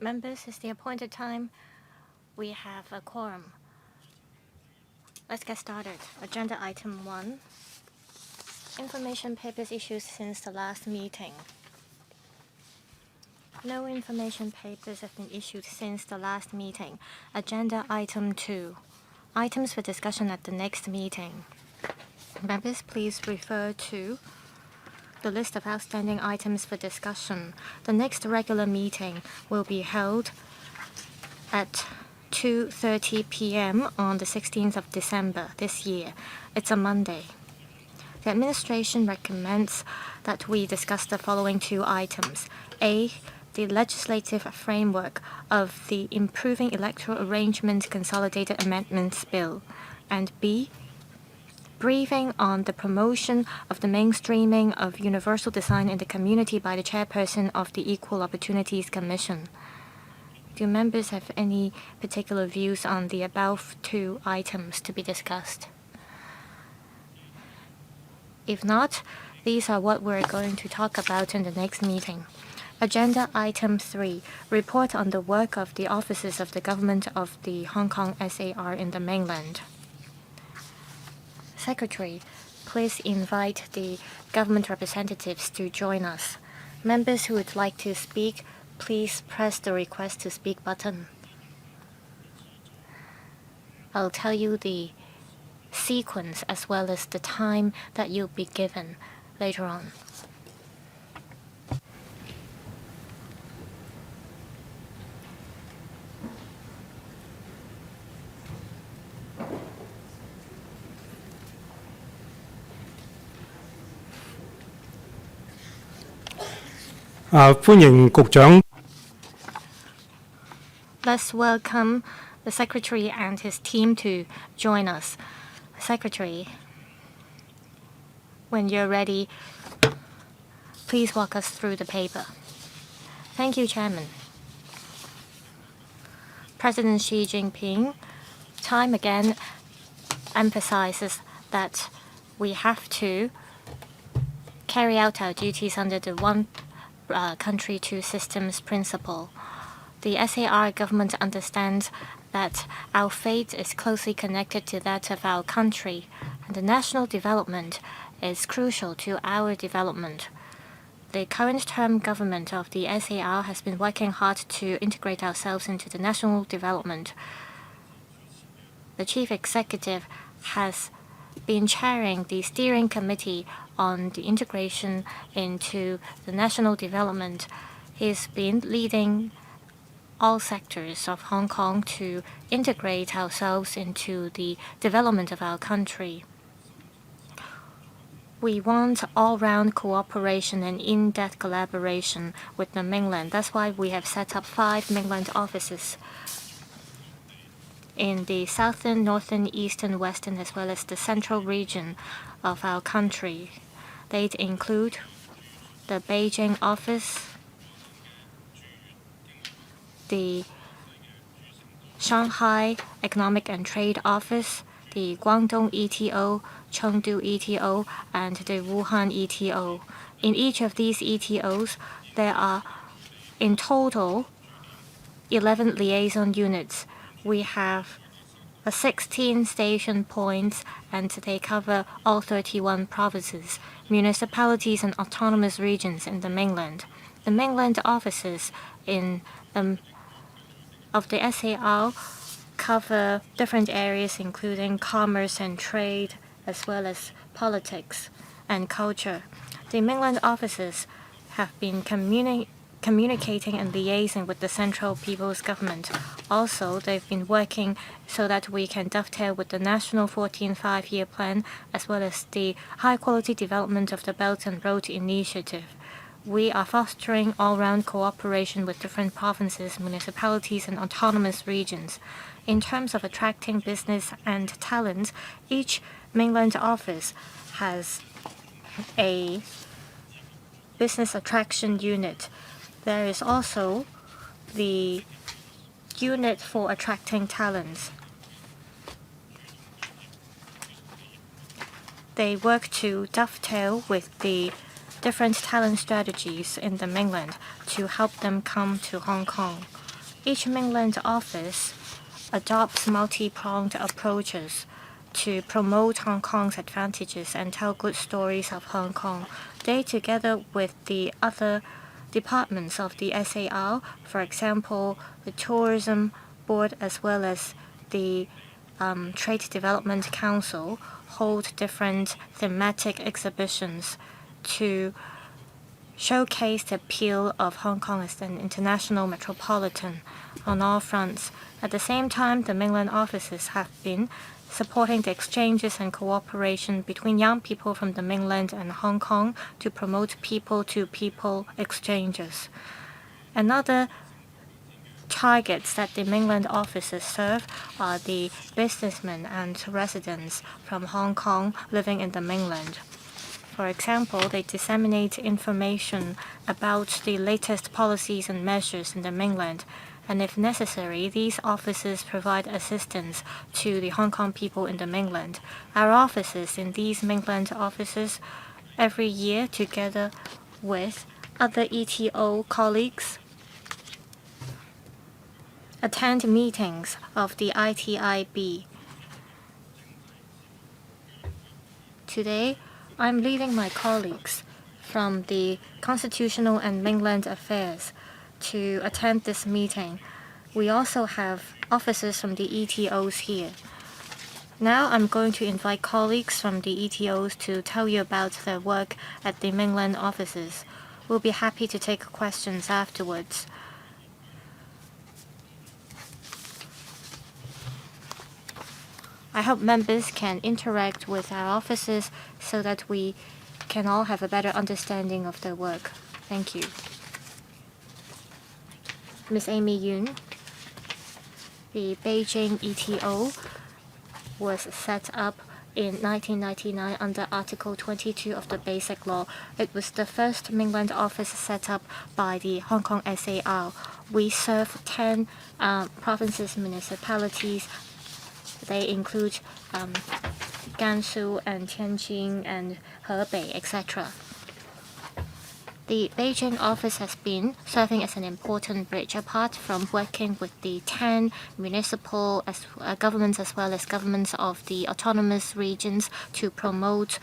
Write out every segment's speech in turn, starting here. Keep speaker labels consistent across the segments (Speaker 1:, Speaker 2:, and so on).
Speaker 1: Members, it's the appointed time. We have a quorum. Let's get started. Agenda item 1. Information papers issued since the last meeting. No information papers have been issued since the last meeting. Agenda item 2. Items for discussion at the next meeting. Members, please refer to the list of outstanding items for discussion. The next regular meeting will be held at 2:30 p.m. on the 16th of December this year. It's a Monday. The administration recommends that we discuss the following 2 items. A, the legislative framework of the Improving Electoral Arrangement Consolidated Amendments Bill, and B, briefing on the promotion of the mainstreaming of universal design in the community by the chairperson of the Equal Opportunities Commission. Do members have any particular views on the above 2 items to be discussed? If not, these are what we're going to talk about in the next meeting. Agenda item 3, report on the work of the offices of the government of the Hong Kong SAR in the mainland. Secretary, please invite the government representatives to join us. Members who would like to speak, please press the request to speak button. I'll tell you the sequence as well as the time that you'll be given later on. Let's welcome the Secretary and his team to join us. Secretary, when you're ready, please walk us through the paper. Thank you, Chairman. President Xi Jinping time again emphasizes that we have to carry out our duties under the one country, 2 systems principle. The SAR government understands that our fate is closely connected to that of our country, and the national development is crucial to our development. The current term government of the SAR has been working hard to integrate ourselves into the national development. The Chief Executive has been chairing the steering committee on the integration into the national development. He's been leading all sectors of Hong Kong to integrate ourselves into the development of our country. We want all-round cooperation and in-depth collaboration with the mainland. That's why we have set up 5 mainland offices in the southern, northern, eastern, western, as well as the central region of our country. They include the Beijing office, the Shanghai Economic and Trade Office, the Guangdong ETO, Chengdu ETO, and the Wuhan ETO. In each of these ETOs, there are in total 11 liaison units. We have 16 station points, and they cover all 31 provinces, municipalities, and autonomous regions in the mainland. The mainland offices of the SAR cover different areas, including commerce and trade, as well as politics and culture. The mainland offices have been communicating and liaising with the central people's government. Also, they've been working so that we can dovetail with the National 14th Five-Year Plan, as well as the high-quality development of the Belt and Road Initiative. We are fostering all-round cooperation with different provinces, municipalities, and autonomous regions. In terms of attracting business and talent, each mainland office has a business attraction unit. There is also the unit for attracting talents. They work to dovetail with the different talent strategies in the mainland to help them come to Hong Kong. Each Mainland office adopts multi-pronged approaches to promote Hong Kong's advantages and tell good stories of Hong Kong. They, together with the other departments of the SAR, for example, the Tourism Board as well as the Trade Development Council, hold different thematic exhibitions to showcase the appeal of Hong Kong as an international metropolitan on all fronts. At the same time, the Mainland offices have been supporting the exchanges and cooperation between young people from the Mainland and Hong Kong to promote people-to-people exchanges. Another targets that the Mainland offices serve are the businessmen and residents from Hong Kong living in the Mainland. For example, they disseminate information about the latest policies and measures in the Mainland, and if necessary, these offices provide assistance to the Hong Kong people in the Mainland. Our offices in these Mainland offices every year, together with other ETO colleagues, attend meetings of the ITIB. Today, I'm leading my colleagues from the Constitutional and Mainland Affairs to attend this meeting. We also have officers from the ETOs here. Now I'm going to invite colleagues from the ETOs to tell you about their work at the Mainland offices. We'll be happy to take questions afterwards. I hope members can interact with our officers so that we can all have a better understanding of their work. Thank you. Ms. Amy Yun, the Beijing ETO was set up in 1999 under Article 22 of the Basic Law. It was the first Mainland office set up by the Hong Kong SAR. We serve 10 provinces, municipalities. They include Gansu and Tianjin and Hebei, etc. The Beijing office has been serving as an important bridge, apart from working with the 10 municipal governments as well as governments of the autonomous regions to promote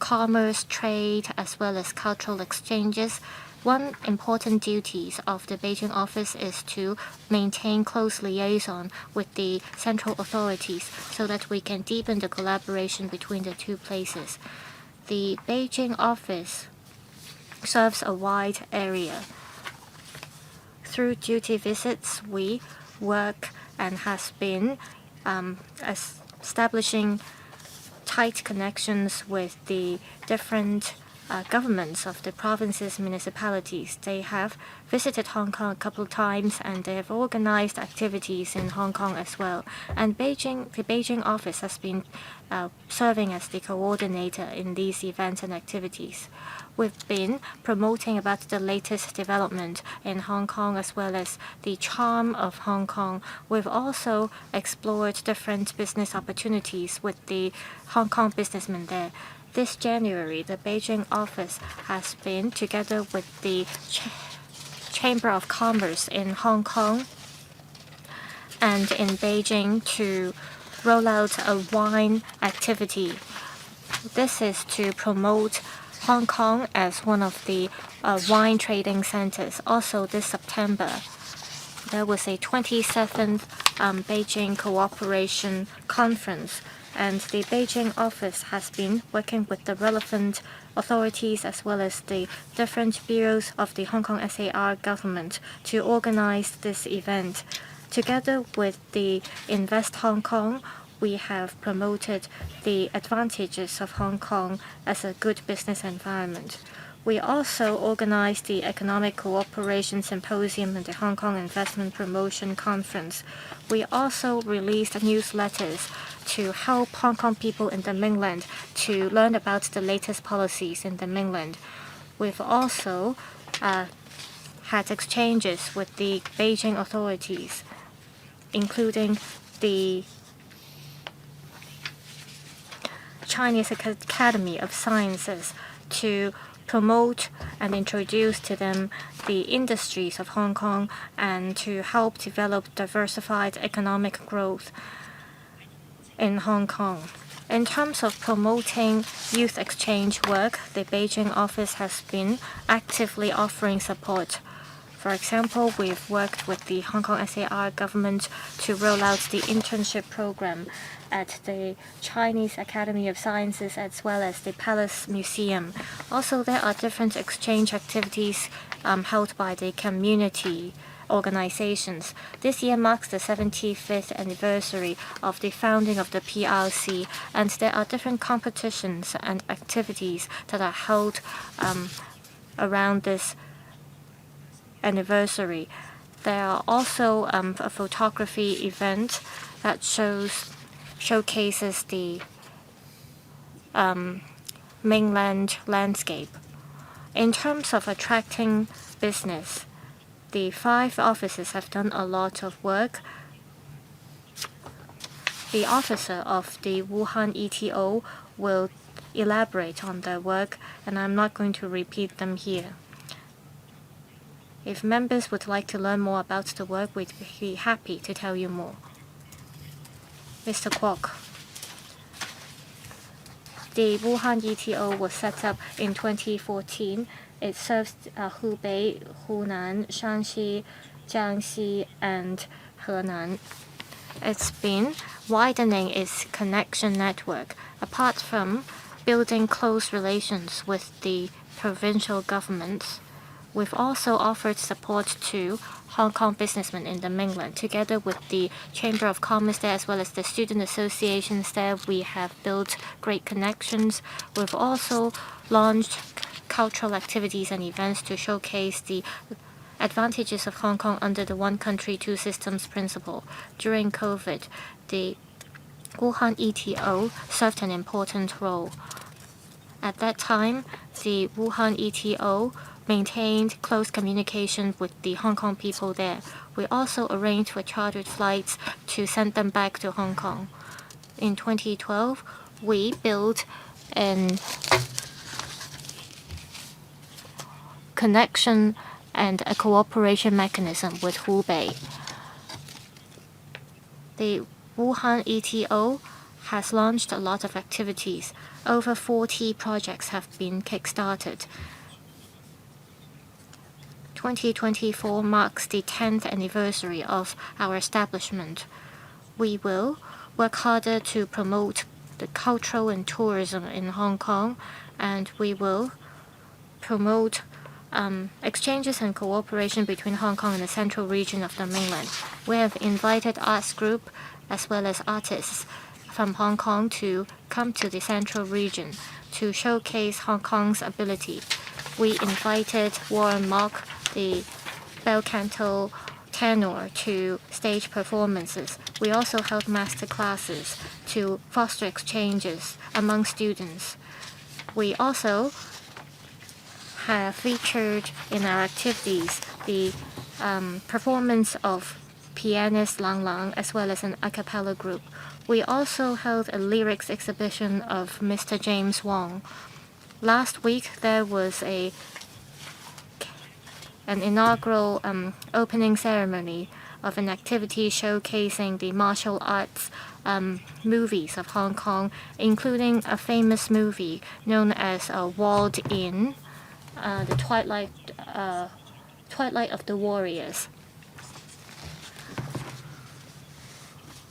Speaker 1: commerce, trade, as well as cultural exchanges. One important duty of the Beijing office is to maintain close liaison with the central authorities so that we can deepen the collaboration between the two places. The Beijing office serves a wide area. Through duty visits, we work and has been establishing tight connections with the different governments of the provinces, municipalities. They have visited Hong Kong a couple of times and they have organized activities in Hong Kong as well. And the Beijing office has been serving as the coordinator in these events and activities. We've been promoting about the latest development in Hong Kong as well as the charm of Hong Kong. We've also explored different business opportunities with the Hong Kong businessmen there. This January, the Beijing office has been together with the Chamber of Commerce in Hong Kong and in Beijing to roll out a wine activity. This is to promote Hong Kong as one of the wine trading centers. Also this September, there was a 27th Beijing Cooperation Conference, and the Beijing office has been working with the relevant authorities as well as the different bureaus of the Hong Kong SAR government to organize this event. Together with the Invest Hong Kong, we have promoted the advantages of Hong Kong as a good business environment. We also organized the Economic Cooperation Symposium and the Hong Kong Investment Promotion Conference. We also released newsletters to help Hong Kong people in the Mainland to learn about the latest policies in the Mainland. We've also had exchanges with the Beijing authorities, including the Chinese Academy of Sciences, to promote and introduce to them the industries of Hong Kong and to help develop diversified economic growth in Hong Kong. In terms of promoting youth exchange work, the Beijing office has been actively offering support. For example, we've worked with the Hong Kong SAR government to roll out the internship program at the Chinese Academy of Sciences as well as the Palace Museum. Also, there are different exchange activities held by the community organizations. This year marks the 75th anniversary of the founding of the PRC, and there are different competitions and activities that are held around this anniversary. There are also a photography event that showcases the mainland landscape. In terms of attracting business, the 5 offices have done a lot of work. The officer of the Wuhan ETO will elaborate on their work, and I'm not going to repeat them here. If members would like to learn more about the work, we'd be happy to tell you more. Mr. Kwok. The Wuhan ETO was set up in 2014. It serves Hubei, Hunan, Shanxi, Jiangxi, and Henan. It's been widening its connection network. Apart from building close relations with the provincial governments, we've also offered support to Hong Kong businessmen in the mainland. Together with the Chamber of Commerce there as well as the student associations there, we have built great connections. We've also launched cultural activities and events to showcase the advantages of Hong Kong under the one country, two systems principle. During COVID, the Wuhan ETO served an important role. At that time, the Wuhan ETO maintained close communication with the Hong Kong people there. We also arranged for chartered flights to send them back to Hong Kong. In 2012, we built an connection and a cooperation mechanism with Hubei. The Wuhan ETO has launched a lot of activities. Over 40 projects have been kick-started. 2024 marks the 10th anniversary of our establishment. We will work harder to promote the cultural and tourism in Hong Kong, and we will promote exchanges and cooperation between Hong Kong and the central region of the mainland. We have invited arts group as well as artists from Hong Kong to come to the central region to showcase Hong Kong's ability. We invited Warren Mock, the bel canto tenor, to stage performances. We also held master classes to foster exchanges among students. We also have featured in our activities the performance of pianist Lang Lang as well as an a cappella group. We also held a lyrics exhibition of Mr. James Wong. Last week there was an inaugural opening ceremony of an activity showcasing the martial arts movies of Hong Kong, including a famous movie known as Walled In, the Twilight of the Warriors.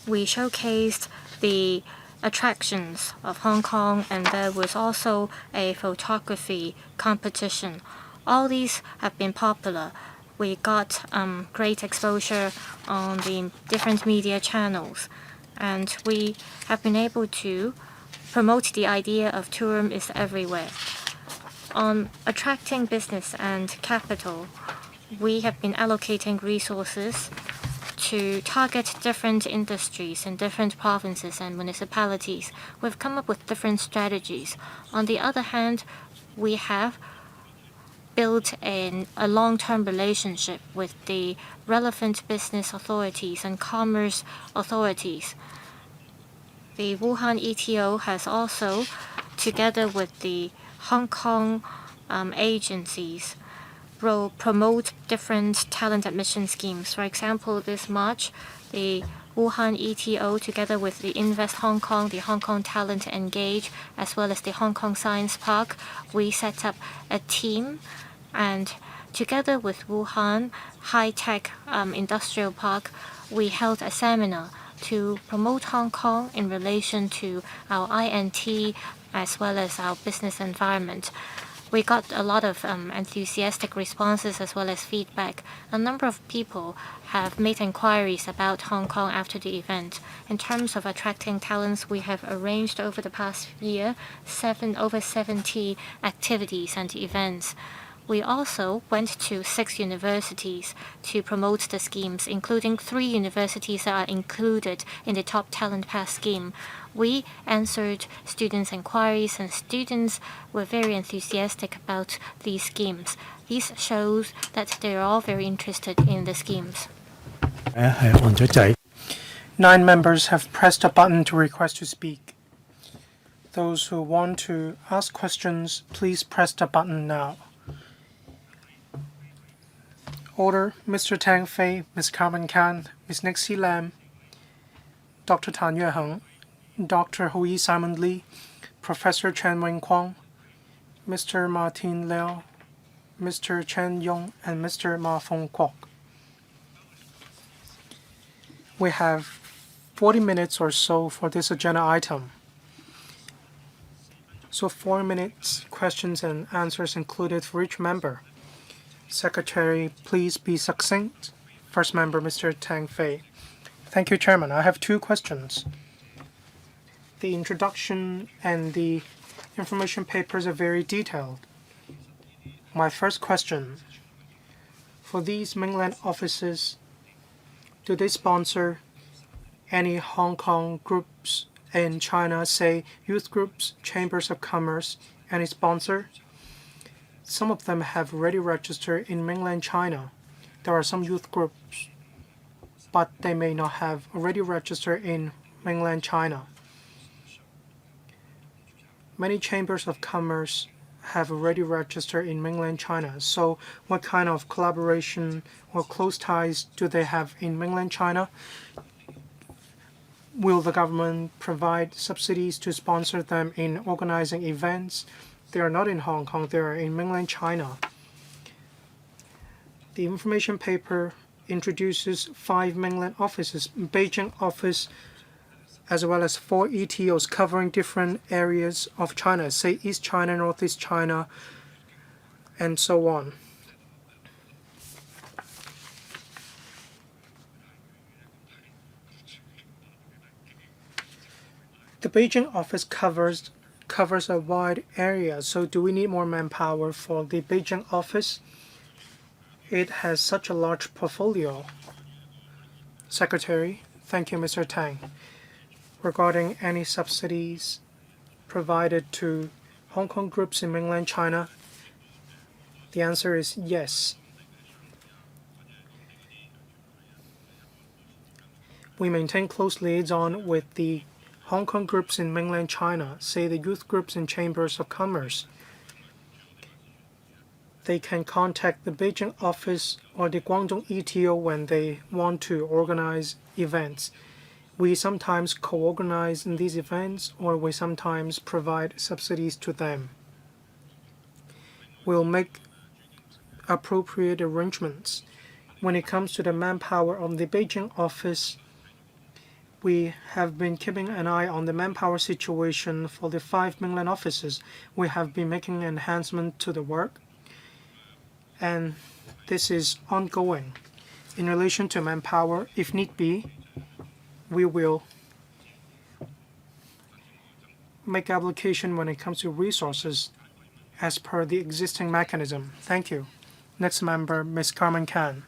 Speaker 1: We showcased the attractions of Hong Kong, and there was also a photography competition. All these have been popular. We got great exposure on the different media channels, and we have been able to promote the idea of tourism is everywhere. On attracting business and capital, we have been allocating resources to target different industries in different provinces and municipalities. We've come up with different strategies. On the other hand, we have built a long-term relationship with the relevant business authorities and commerce authorities. The Wuhan ETO has also, together with the Hong Kong agencies will promote different talent admission schemes. For example, this March, the Wuhan ETO, together with the Invest Hong Kong, the Hong Kong Talent Engage, as well as the Hong Kong Science Park, we set up a team, and together with Wuhan High-Tech Industrial Park, we held a seminar to promote Hong Kong in relation to our INT as well as our business environment. We got a lot of enthusiastic responses as well as feedback. A number of people have made inquiries about Hong Kong after the event. In terms of attracting talents, we have arranged over the past year over 70 activities and events. We also went to 6 universities to promote the schemes, including 3 universities that are included in the Top Talent Pass scheme. We answered students' inquiries, and students were very enthusiastic about these schemes. This shows that they are all very interested in the schemes.
Speaker 2: 9 members have pressed a button to request to speak. Those who want to ask questions, please press the button now. Order: Mr. Tang Fei, Ms. Carmen Kan, Ms. Nixie Lam, Dr. Tan Yueheng, Dr. Hui Simon Lee, Professor Chen Wing Kwong, Mr. Martin Liao, Mr. Chen Yong, and Mr. Ma Feng Kwok. We have 40 minutes or so for this agenda item. So 4 minutes questions and answers included for each member. Secretary, please be succinct. First member, Mr. Tang Fei. Thank you, Chairman. I have 2 questions. The introduction and the information papers are very detailed. My first question, for these mainland offices, do they sponsor any Hong Kong groups in China, say youth groups, chambers of commerce, any sponsor? Some of them have already registered in mainland China. There are some youth groups, but they may not have already registered in mainland China. Many chambers of commerce have already registered in mainland China. So what kind of collaboration or close ties do they have in mainland China? Will the government provide subsidies to sponsor them in organizing events? They are not in Hong Kong, they are in mainland China. The information paper introduces 5 mainland offices, Beijing office, as well as 4 ETOs covering different areas of China, say East China, Northeast China, and so on. The Beijing office covers a wide area, so do we need more manpower for the Beijing office? It has such a large portfolio. Secretary, thank you, Mr. Tang. Regarding any subsidies provided to Hong Kong groups in mainland China, the answer is yes. We maintain close liaison with the Hong Kong groups in mainland China, say the youth groups and chambers of commerce. They can contact the Beijing office or the Guangdong ETO when they want to organize events. We sometimes co-organize these events, or we sometimes provide subsidies to them. We'll make appropriate arrangements. When it comes to the manpower of the Beijing office, we have been keeping an eye on the manpower situation for the 5 mainland offices. We have been making enhancements to the work, and this is ongoing. In relation to manpower, if need be, we will make application when it comes to resources as per the existing mechanism. Thank you. Next member, Ms. Carmen Kan.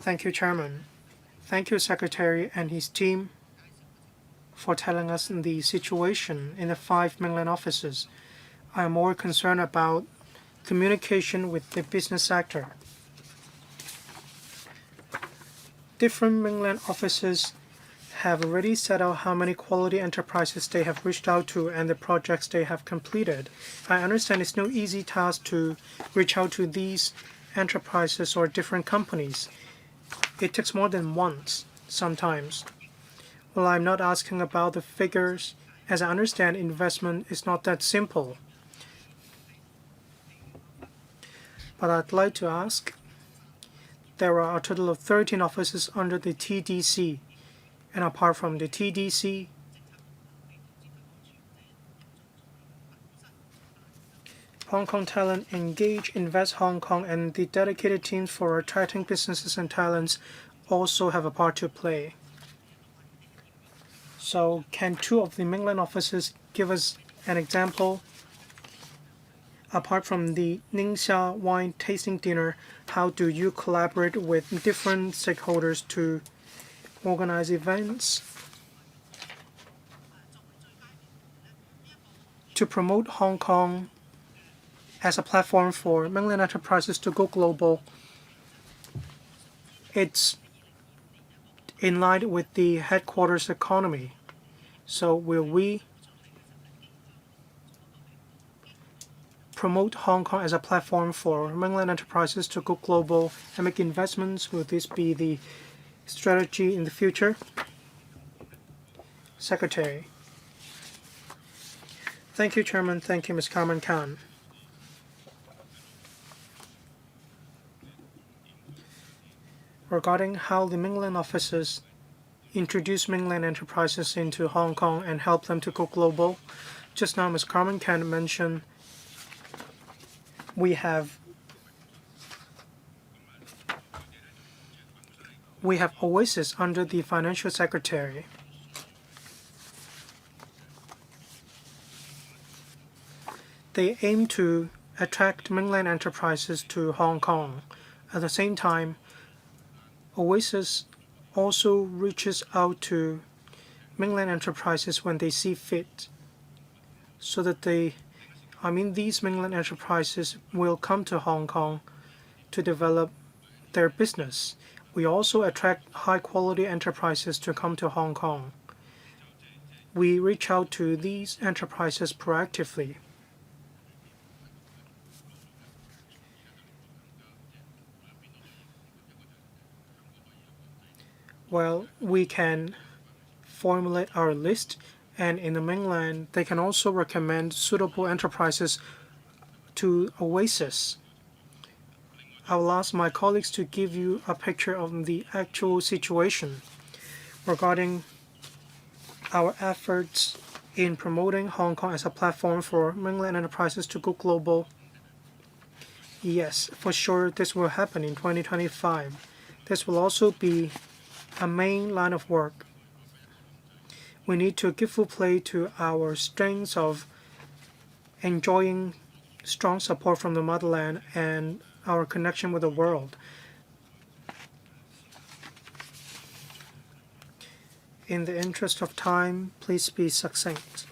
Speaker 2: Thank you, Chairman. Thank you, Secretary and his team, for telling us the situation in the 5 mainland offices. I am more concerned about communication with the business sector. Different mainland offices have already set out how many quality enterprises they have reached out to and the projects they have completed. I understand it's no easy task to reach out to these enterprises or different companies. It takes more than once, sometimes. Well, I'm not asking about the figures. As I understand, investment is not that simple. But I'd like to ask, there are a total of 13 offices under the TDC. And apart from the TDC, Hong Kong Talent Engage, Invest Hong Kong, and the dedicated teams for attracting businesses and talents also have a part to play. So can two of the Mainland offices give us an example? Apart from the Ningxia wine tasting dinner, how do you collaborate with different stakeholders to organize events to promote Hong Kong as a platform for Mainland enterprises to go global? It's in line with the headquarters economy. So will we promote Hong Kong as a platform for Mainland enterprises to go global and make investments? Will this be the strategy in the future? Secretary. Thank you, Chairman. Thank you, Ms. Carmen Khan. Regarding how the Mainland offices introduce Mainland enterprises into Hong Kong and help them to go global, just now Ms. Carmen Khan mentioned we have Oasis under the Financial Secretary. They aim to attract Mainland enterprises to Hong Kong. At the same time, Oasis also reaches out to Mainland enterprises when they see fit, so that these Mainland enterprises will come to Hong Kong to develop their business. We also attract high-quality enterprises to come to Hong Kong. We reach out to these enterprises proactively. Well, we can formulate our list, and in the Mainland, they can also recommend suitable enterprises to Oasis. I will ask my colleagues to give you a picture of the actual situation regarding our efforts in promoting Hong Kong as a platform for Mainland enterprises to go global. Yes, for sure, this will happen in 2025. This will also be a main line of work. We need to give full play to our strengths of enjoying strong support from the motherland and our connection with the world. In the interest of time, please be succinct.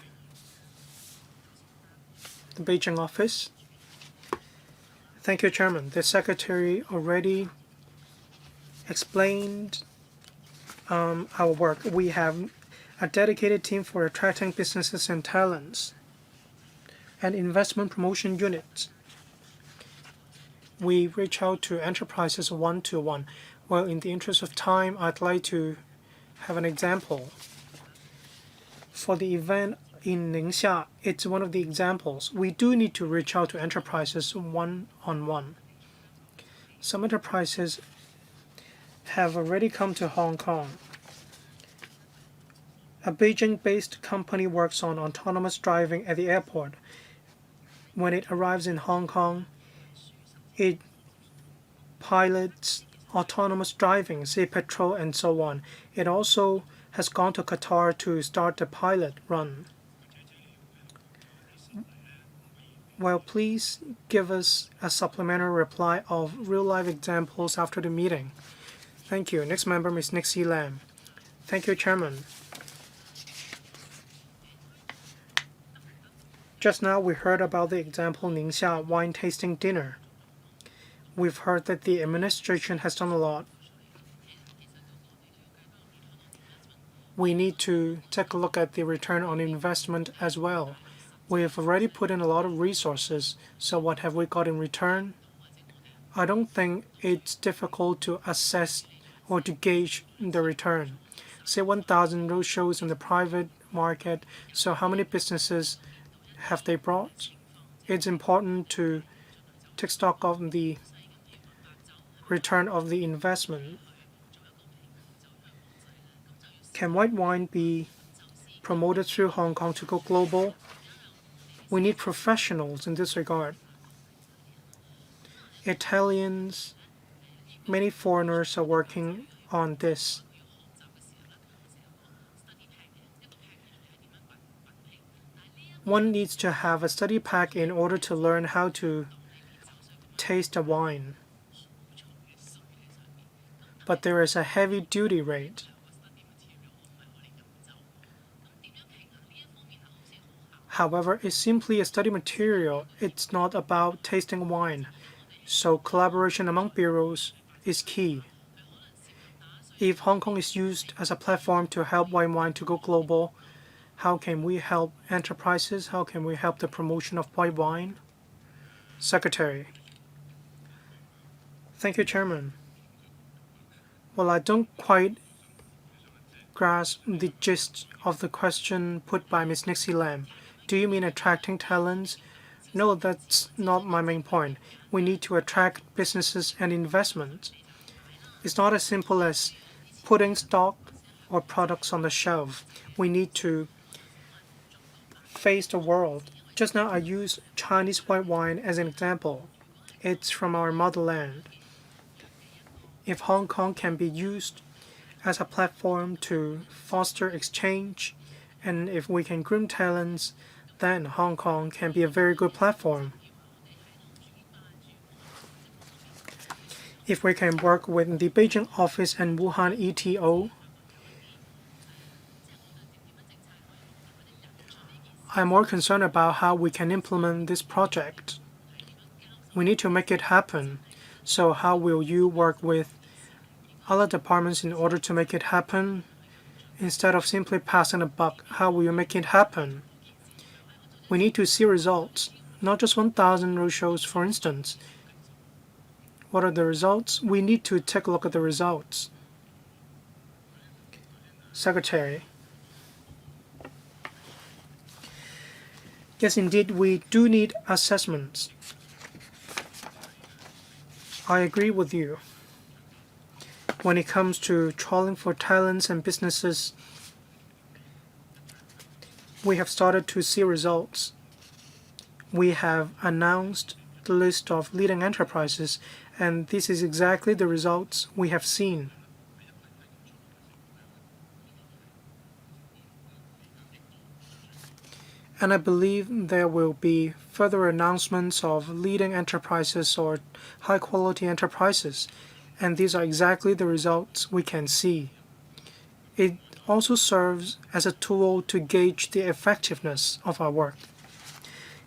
Speaker 2: The Beijing office. Thank you, Chairman. The Secretary already explained our work. We have a dedicated team for attracting businesses and talents, and investment promotion unit. We reach out to enterprises one-to-one. Well, in the interest of time, I'd like to have an example. For the event in Ningxia, it's one of the examples. We do need to reach out to enterprises one-on-one. Some enterprises have already come to Hong Kong. A Beijing-based company works on autonomous driving at the airport. When it arrives in Hong Kong, it pilots autonomous driving, say petrol and so on. It also has gone to Qatar to start the pilot run. Well, please give us a supplementary reply of real-life examples after the meeting. Thank you. Next member, Ms. Nixie Lam. Thank you, Chairman. Just now we heard about the example Ningxia wine tasting dinner. We've heard that the administration has done a lot. we need to take a look at the return on investment as well. We have already put in a lot of resources, so what have we got in return? I don't think it's difficult to assess or to gauge the return. Say 1,000 roadshows in the private market, so how many businesses have they brought? It's important to take stock of the return of the investment. Can white wine be promoted through Hong Kong to go global? We need professionals in this regard. Italians, many foreigners are working on this. One needs to have a study pack in order to learn how to taste a wine. But there is a heavy duty rate. However, it's simply a study material. It's not about tasting wine. So collaboration among bureaus is key. If Hong Kong is used as a platform to help white wine to go global, how can we help enterprises? How can we help the promotion of white wine? Secretary. Thank you, Chairman. Well, I don't quite grasp the gist of the question put by Ms. Nixie Lam. Do you mean attracting talents? No, that's not my main point. We need to attract businesses and investment. It's not as simple as putting stock or products on the shelf. We need to face the world. Just now I used Chinese white wine as an example. It's from our motherland. If Hong Kong can be used as a platform to foster exchange, and if we can groom talents, then Hong Kong can be a very good platform. If we can work with the Beijing office and Wuhan ETO, I'm more concerned about how we can implement this project. We need to make it happen. So how will you work with other departments in order to make it happen? Instead of simply passing a buck, how will you make it happen? We need to see results, not just 1,000 roadshows, for instance. What are the results? We need to take a look at the results. Secretary. Yes, indeed, we do need assessments. I agree with you. When it comes to trawling for talents and businesses, we have started to see results. We have announced the list of leading enterprises, and this is exactly the results we have seen. And I believe there will be further announcements of leading enterprises or high-quality enterprises, and these are exactly the results we can see. It also serves as a tool to gauge the effectiveness of our work.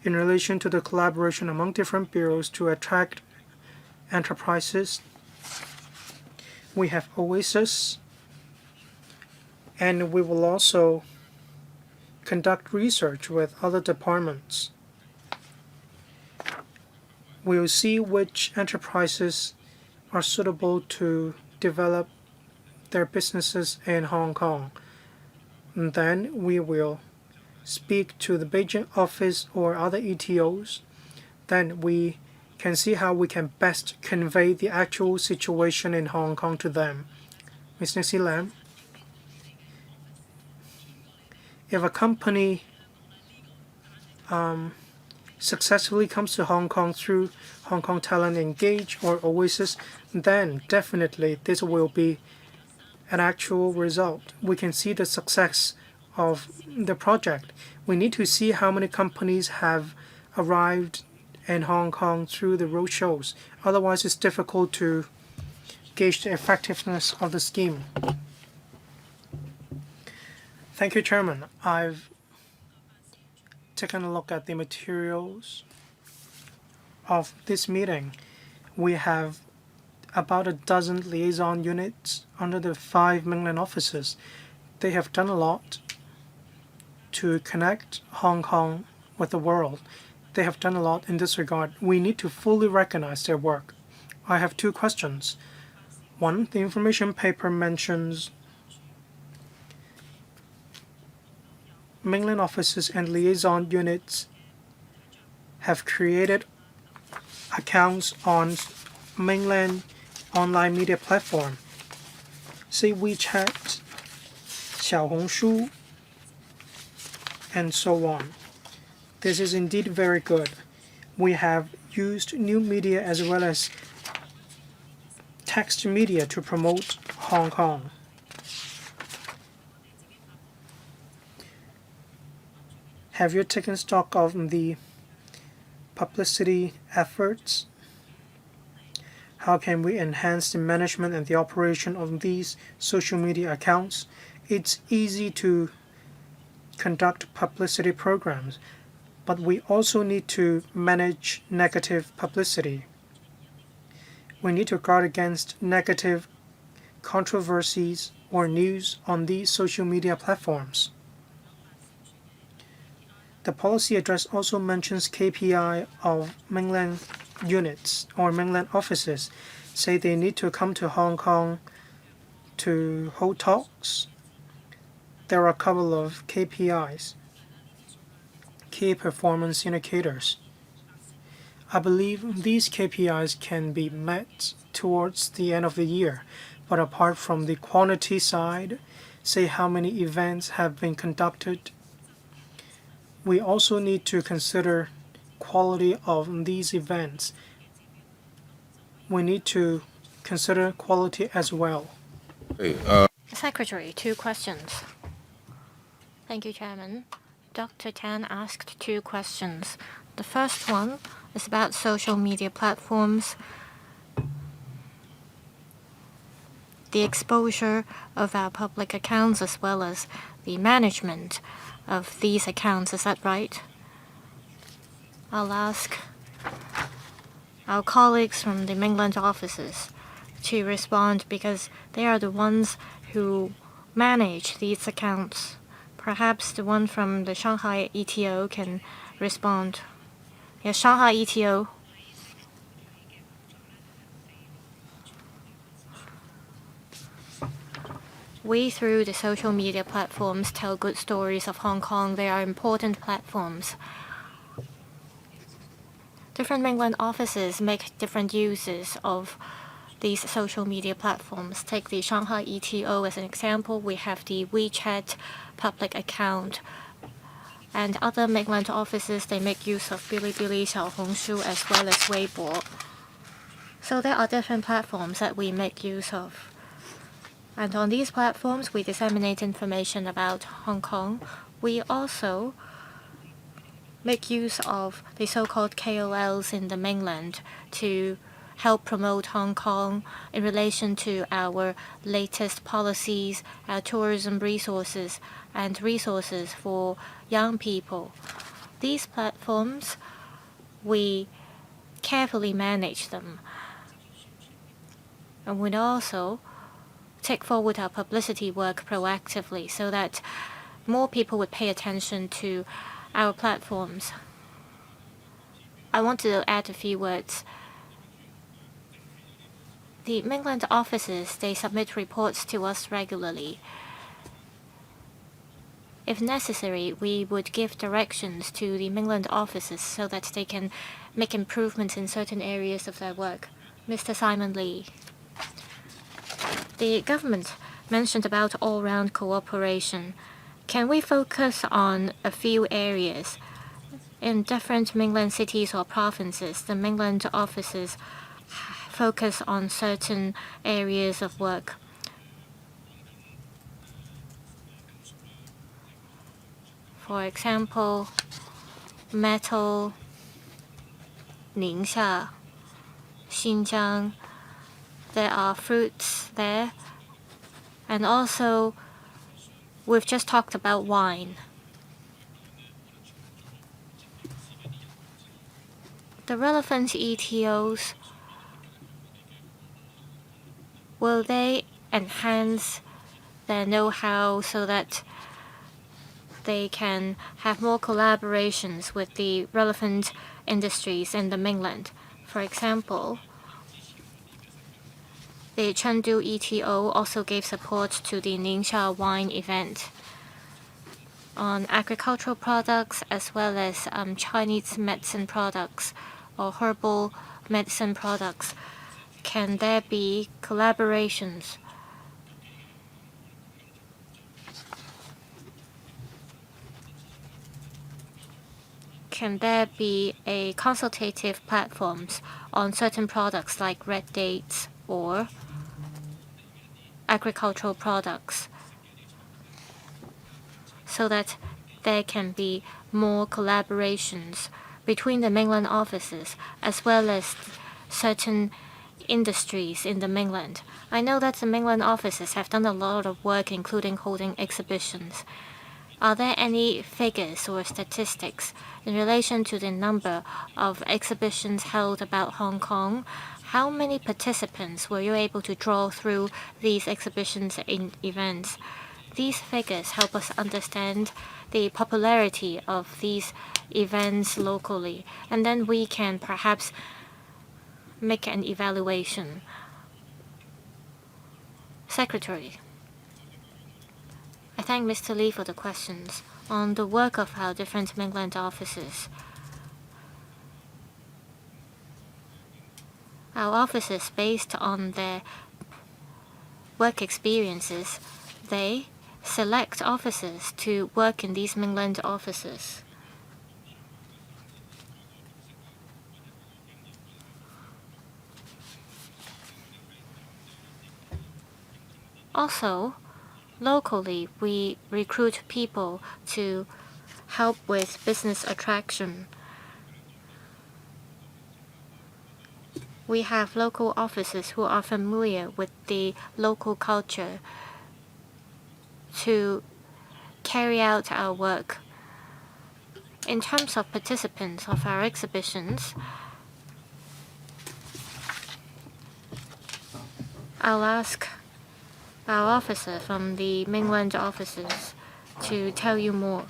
Speaker 2: In relation to the collaboration among different bureaus to attract enterprises, we have Oasis, and we will also conduct research with other departments. We will see which enterprises are suitable to develop their businesses in Hong Kong. And then we will speak to the Beijing office or other ETOs. Then we can see how we can best convey the actual situation in Hong Kong to them. Ms. Nixie Lam? If a company successfully comes to Hong Kong through Hong Kong Talent Engage or Oasis, then definitely this will be an actual result. We can see the success of the project. We need to see how many companies have arrived in Hong Kong through the roadshows. Otherwise, it's difficult to gauge the effectiveness of the scheme. Thank you, Chairman. I've taken a look at the materials of this meeting. We have about a dozen liaison units under the 5 Mainland offices. they have done a lot to connect Hong Kong with the world. They have done a lot in this regard. We need to fully recognize their work. I have two questions. One, the information paper mentions mainland offices and liaison units have created accounts on mainland online media platform, say WeChat, 小红书, and so on. This is indeed very good. We have used new media as well as text media to promote Hong Kong. Have you taken stock of the publicity efforts? How can we enhance the management and the operation of these social media accounts? It's easy to conduct publicity programs, but we also need to manage negative publicity. We need to guard against negative controversies or news on these social media platforms. The policy address also mentions KPI of mainland units or mainland offices, say they need to come to Hong Kong to hold talks. There are a couple of KPIs, key performance indicators. I believe these KPIs can be met towards the end of the year, but apart from the quantity side, say how many events have been conducted, we also need to consider quality of these events. We need to consider quality as well.
Speaker 1: Secretary, 2 questions. Thank you, Chairman. Dr. Tan asked 2 questions. The first one is about social media platforms, the exposure of our public accounts as well as the management of these accounts. Is that right? I'll ask our colleagues from the mainland offices to respond because they are the ones who manage these accounts. Perhaps the one from the Shanghai ETO can respond. Yes, Shanghai ETO. We, through the social media platforms, tell good stories of Hong Kong. They are important platforms. Different mainland offices make different uses of these social media platforms. Take the Shanghai ETO as an example. We have the WeChat public account. And other mainland offices, they make use of Bilibili, Xiaohongshu, as well as Weibo. So there are different platforms that we make use of. And on these platforms, we disseminate information about Hong Kong. We also make use of the so-called KOLs in the mainland to help promote Hong Kong in relation to our latest policies, our tourism resources, and resources for young people. These platforms, we carefully manage them. And we also take forward our publicity work proactively so that more people would pay attention to our platforms. I want to add a few words. The mainland offices, they submit reports to us regularly. If necessary, we would give directions to the mainland offices so that they can make improvements in certain areas of their work. Mr. Simon Lee. The government mentioned about all-round cooperation. Can we focus on a few areas? In different mainland cities or provinces, the mainland offices focus on certain areas of work. For example, metal, Ningxia, Xinjiang, there are fruits there. And also, we've just talked about wine. The relevant ETOs, will they enhance their know-how so that they can have more collaborations with the relevant industries in the mainland. For example, the Chengdu ETO also gave support to the Ningxia wine event on agricultural products as well as Chinese medicine products or herbal medicine products. Can there be collaborations? Can there be a consultative platforms on certain products like red dates or agricultural products so that there can be more collaborations between the mainland offices as well as certain industries in the mainland? I know that the mainland offices have done a lot of work, including holding exhibitions. Are there any figures or statistics in relation to the number of exhibitions held about Hong Kong? How many participants were you able to draw through these exhibitions in events? These figures help us understand the popularity of these events locally, and then we can perhaps make an evaluation. Secretary. I thank Mr. Lee for the questions on the work of our different mainland offices. Our offices, based on their work experiences, they select officers to work in these mainland offices. Also, locally, we recruit people to help with business attraction. We have local officers who are familiar with the local culture to carry out our work. In terms of participants of our exhibitions, I'll ask our officer from the mainland offices to tell you more.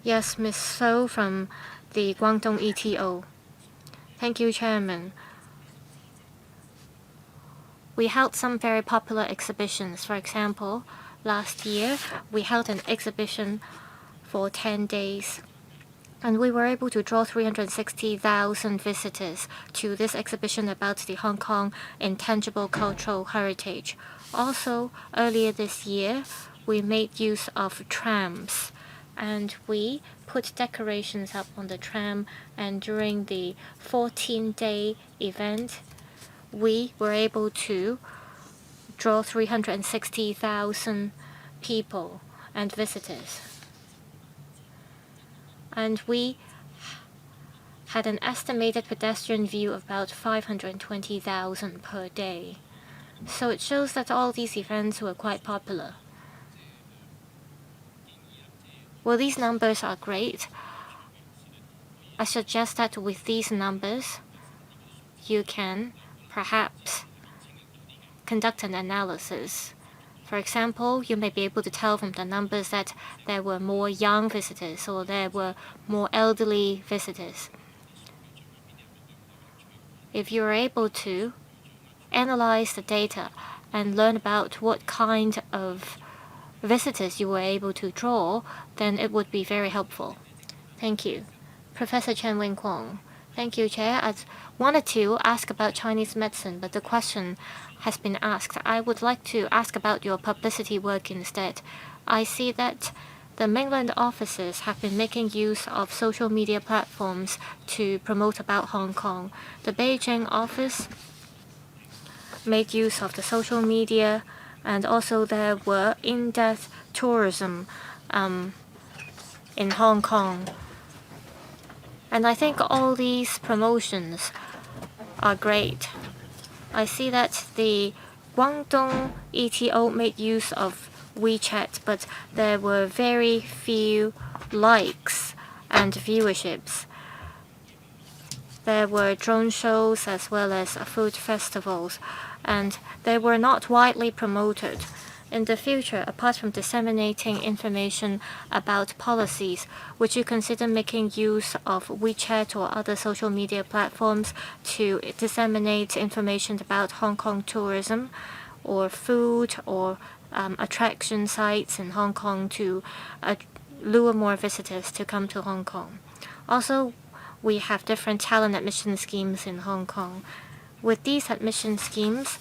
Speaker 1: Yes, Ms. So from the Guangdong ETO. Thank you, Chairman. We held some very popular exhibitions. For example, last year we held an exhibition for 10 days. And we were able to draw 360,000 visitors to this exhibition about the Hong Kong intangible cultural heritage. Also, earlier this year, we made use of trams, and we put decorations up on the tram, and during the 14-day event, we were able to draw 360,000 people and visitors. And we had an estimated pedestrian view of about 520,000 per day. So it shows that all these events were quite popular. Well, these numbers are great. I suggest that with these numbers, you can perhaps conduct an analysis. For example, you may be able to tell from the numbers that there were more young visitors or there were more elderly visitors. If you are able to analyze the data and learn about what kind of visitors you were able to draw, then it would be very helpful. Thank you. Professor Chen Wing-Kwong. Thank you, Chair. I wanted to ask about Chinese medicine, but the question has been asked. I would like to ask about your publicity work instead. I see that the mainland offices have been making use of social media platforms to promote about Hong Kong. The Beijing office made use of the social media, and also there were in-depth tourism in Hong Kong. And I think all these promotions are great. I see that the Guangdong ETO made use of WeChat, but there were very few likes and viewerships. there were drone shows as well as food festivals, and they were not widely promoted. In the future, apart from disseminating information about policies, would you consider making use of WeChat or other social media platforms to disseminate information about Hong Kong tourism or food or attraction sites in Hong Kong to lure more visitors to come to Hong Kong? Also, we have different talent admission schemes in Hong Kong. With these admission schemes,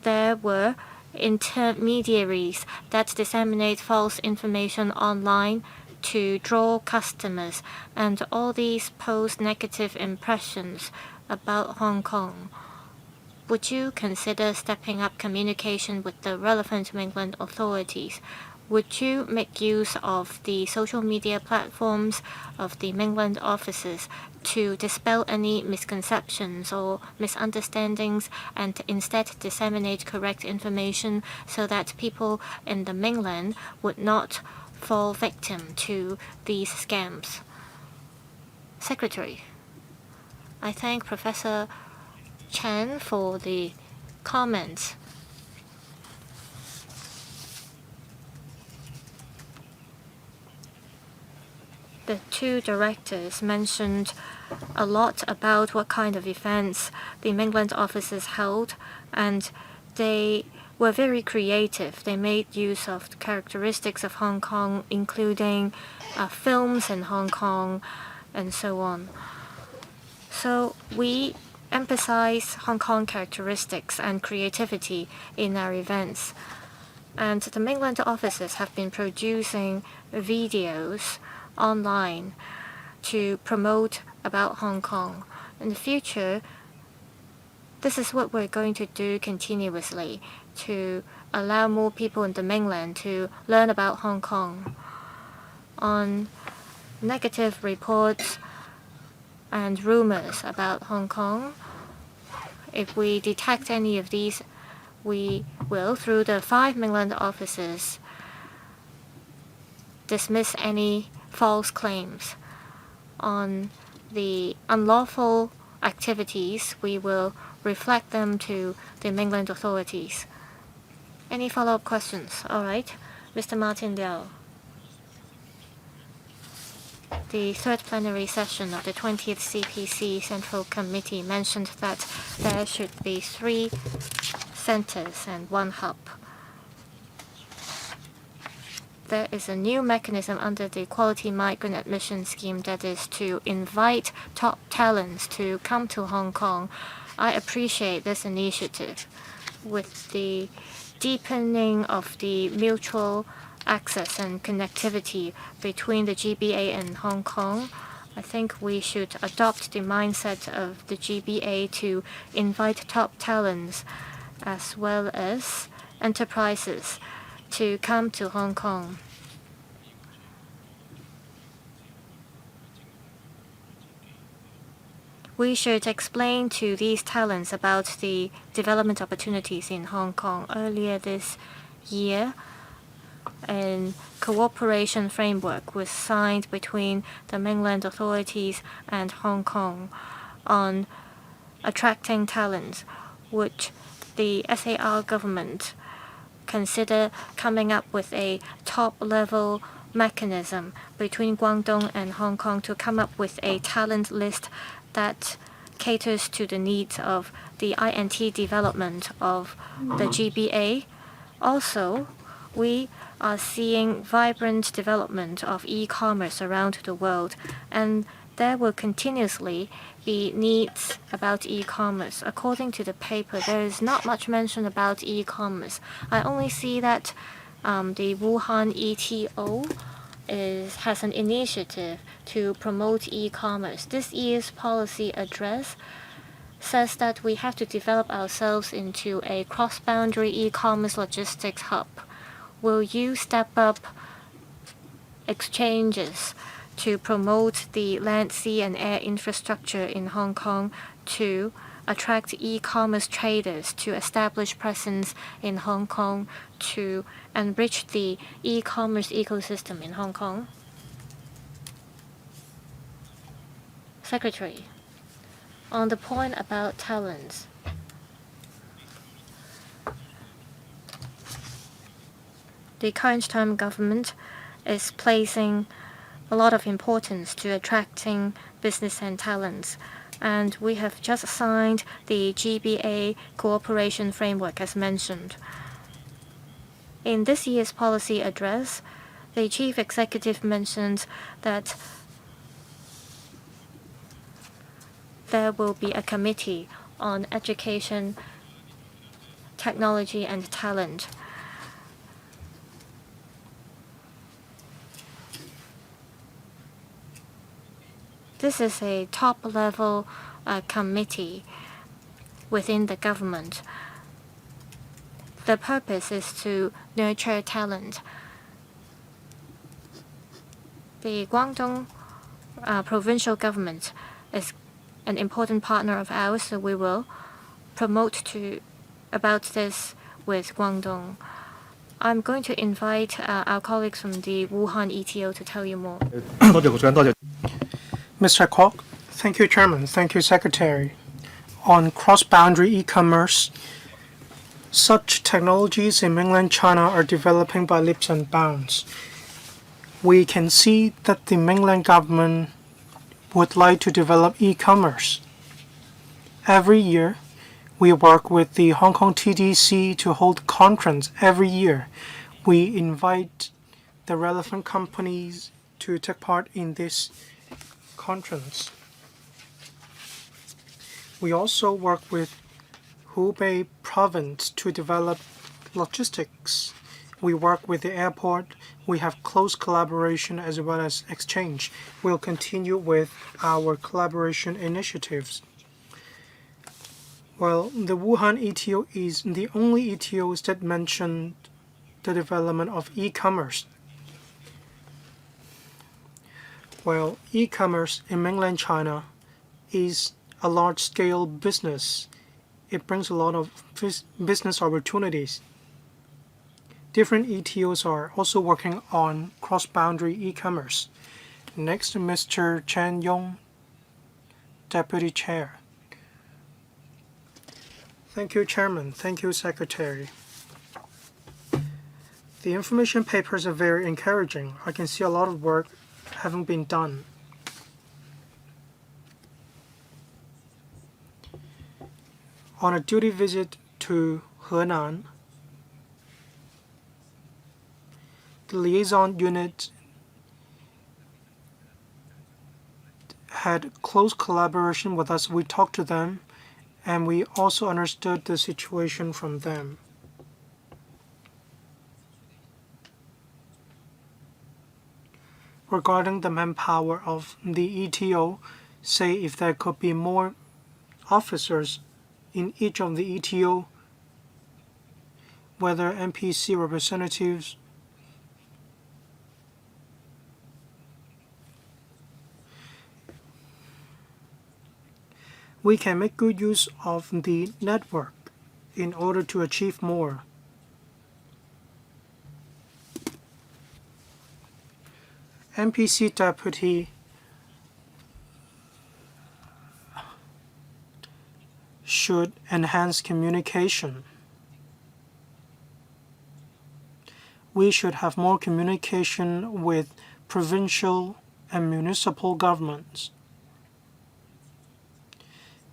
Speaker 1: there were intermediaries that disseminate false information online to draw customers, and all these pose negative impressions about Hong Kong. Would you consider stepping up communication with the relevant Mainland authorities? Would you make use of the social media platforms of the Mainland offices to dispel any misconceptions or misunderstandings and instead disseminate correct information so that people in the Mainland would not fall victim to these scams? Secretary, I thank Professor Chen for the comments. The two directors mentioned a lot about what kind of events the Mainland offices held, and they were very creative. They made use of the characteristics of Hong Kong, including films in Hong Kong and so on. So we emphasize Hong Kong characteristics and creativity in our events. And the Mainland offices have been producing videos online to promote about Hong Kong. In the future, this is what we're going to do continuously to allow more people in the Mainland to learn about Hong Kong. On negative reports and rumors about Hong Kong, if we detect any of these, we will, through the 5 Mainland offices, dismiss any false claims. On the unlawful activities, we will reflect them to the Mainland authorities. Any follow-up questions? All right. Mr. Martin Liao. The third plenary session of the 20th CPC Central Committee mentioned that there should be 3 centers and 1 hub. There is a new mechanism under the Quality Migrant Admission Scheme that is to invite top talents to come to Hong Kong. I appreciate this initiative. With the deepening of the mutual access and connectivity between the GBA and Hong Kong, I think we should adopt the mindset of the GBA to invite top talents as well as enterprises to come to Hong Kong. We should explain to these talents about the development opportunities in Hong Kong. Earlier this year, a cooperation framework was signed between the Mainland authorities and Hong Kong on attracting talents, which the SAR government consider coming up with a top-level mechanism between Guangdong and Hong Kong to come up with a talent list that caters to the needs of the INT development of the GBA. Also, we are seeing vibrant development of e-commerce around the world, and there will continuously be needs about e-commerce. According to the paper, there is not much mention about e-commerce. I only see that the Wuhan ETO has an initiative to promote e-commerce. This year's policy address says that we have to develop ourselves into a cross-boundary e-commerce logistics hub. Will you step up exchanges to promote the land, sea, and air infrastructure in Hong Kong to attract e-commerce traders to establish presence in Hong Kong to enrich the e-commerce ecosystem in Hong Kong? Secretary, On the point about talents, the current term government is placing a lot of importance to attracting business and talents. And we have just signed the GBA cooperation framework as mentioned. In this year's policy address, the chief executive mentioned that there will be a committee on education, technology, and talent. This is a top-level committee within the government. The purpose is to nurture talent. The Guangdong provincial government is an important partner of ours, so we will promote about this with Guangdong. I'm going to invite our colleagues from the Wuhan ETO to tell you more.
Speaker 2: Mr. Kwok, thank you, Chairman. Thank you, Secretary. On cross-boundary e-commerce, such technologies in mainland China are developing by leaps and bounds. We can see that the mainland government would like to develop e-commerce. Every year, we work with the Hong Kong TDC to hold conference every year. We invite the relevant companies to take part in this conference. We also work with Hubei province to develop logistics. We work with the airport. We have close collaboration as well as exchange. We'll continue with our collaboration initiatives. Well, the Wuhan ETO is the only ETO that mentioned the development of e-commerce. Well, e-commerce in mainland China is a large-scale business. It brings a lot of business opportunities. Different ETOs are also working on cross-boundary e-commerce. Next, Mr. Chen Yong, Deputy Chair. Thank you, Chairman. Thank you, Secretary. The information papers are very encouraging. I can see a lot of work having been done. On a duty visit to Henan, the liaison unit had close collaboration with us. We talked to them, and we also understood the situation from them. Regarding the manpower of the ETO, say if there could be more officers in each of the ETO, whether NPC representatives we can make good use of the network in order to achieve more. NPC deputy should enhance communication. We should have more communication with provincial and municipal governments.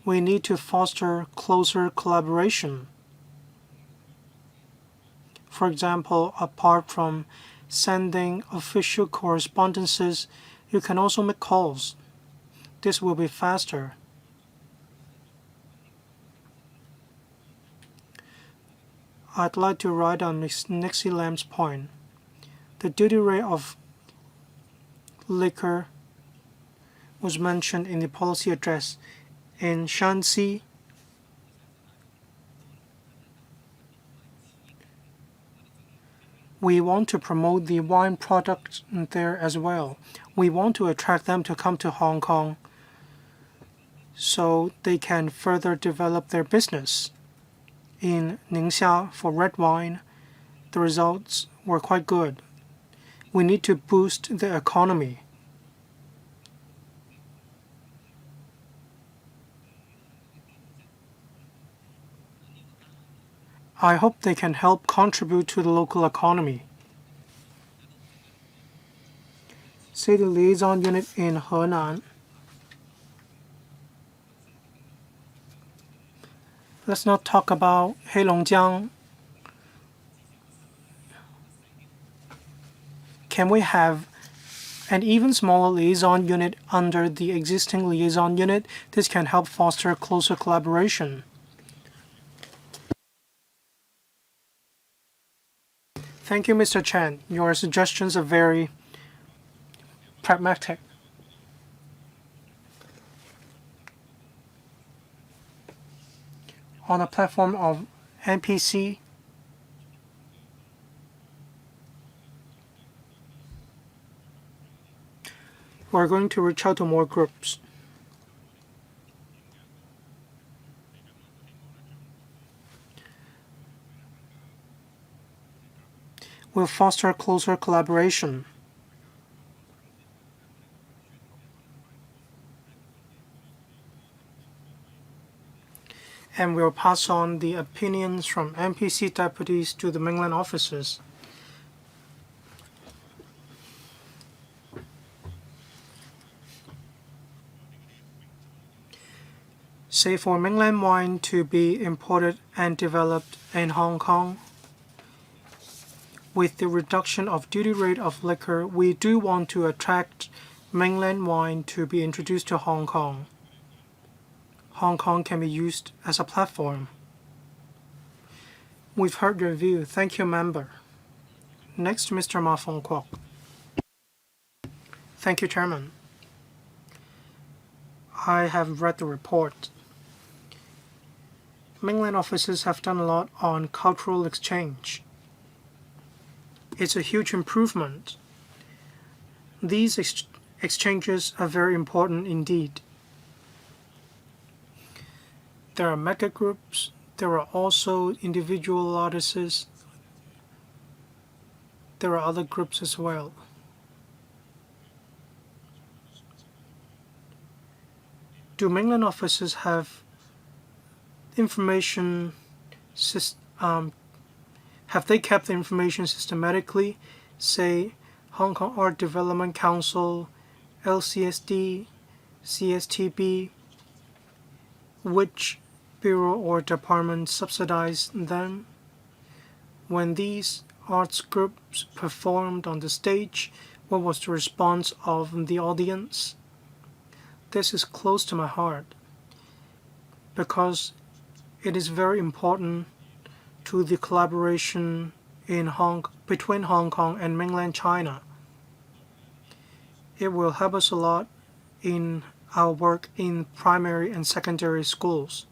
Speaker 2: We need to foster closer collaboration. For example, apart from sending official correspondences, you can also make calls. This will be faster. I'd like to write on Nixie Lam's point. The duty rate of liquor was mentioned in the policy address. In Shanxi, we want to promote the wine product there as well. We want to attract them to come to Hong Kong so they can further develop their business. In Ningxia, for red wine, the results were quite good. We need to boost the economy. I hope they can help contribute to the local economy. Say the liaison unit in Henan. Let's not talk about Heilongjiang. Can we have an even smaller liaison unit under the existing liaison unit? This can help foster closer collaboration. Thank you, Mr. Chen. Your suggestions are very pragmatic. On a platform of NPC, we're going to reach out to more groups. We'll foster closer collaboration. And we'll pass on the opinions from NPC deputies to the mainland officers. Say for mainland wine to be imported and developed in Hong Kong, with the reduction of duty rate of liquor, we do want to attract mainland wine to be introduced to Hong Kong. Hong Kong can be used as a platform. We've heard your view. Thank you, member. Next, Mr. Ma Fong Kwok. Thank you, Chairman. I have read the report. Mainland officers have done a lot on cultural exchange. It's a huge improvement. These exchanges are very important indeed. There are mega groups. There are also individual artists. There are other groups as well. Do mainland officers have information? Have they kept the information systematically? Say, Hong Kong Art Development Council, LCSD, CSTB, which bureau or department subsidized them? When these arts groups performed on the stage, what was the response of the audience? This is close to my heart because it is very important to the collaboration between Hong Kong and mainland China. It will help us a lot in our work in primary and secondary schools.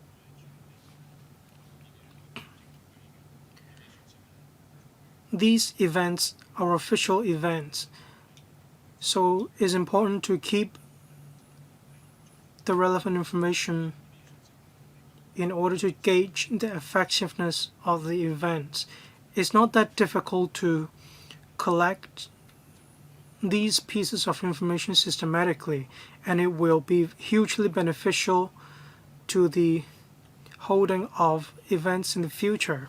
Speaker 2: These events are official events, so it's important to keep the relevant information in order to gauge the effectiveness of the events. It's not that difficult to collect these pieces of information systematically, and it will be hugely beneficial to the holding of events in the future.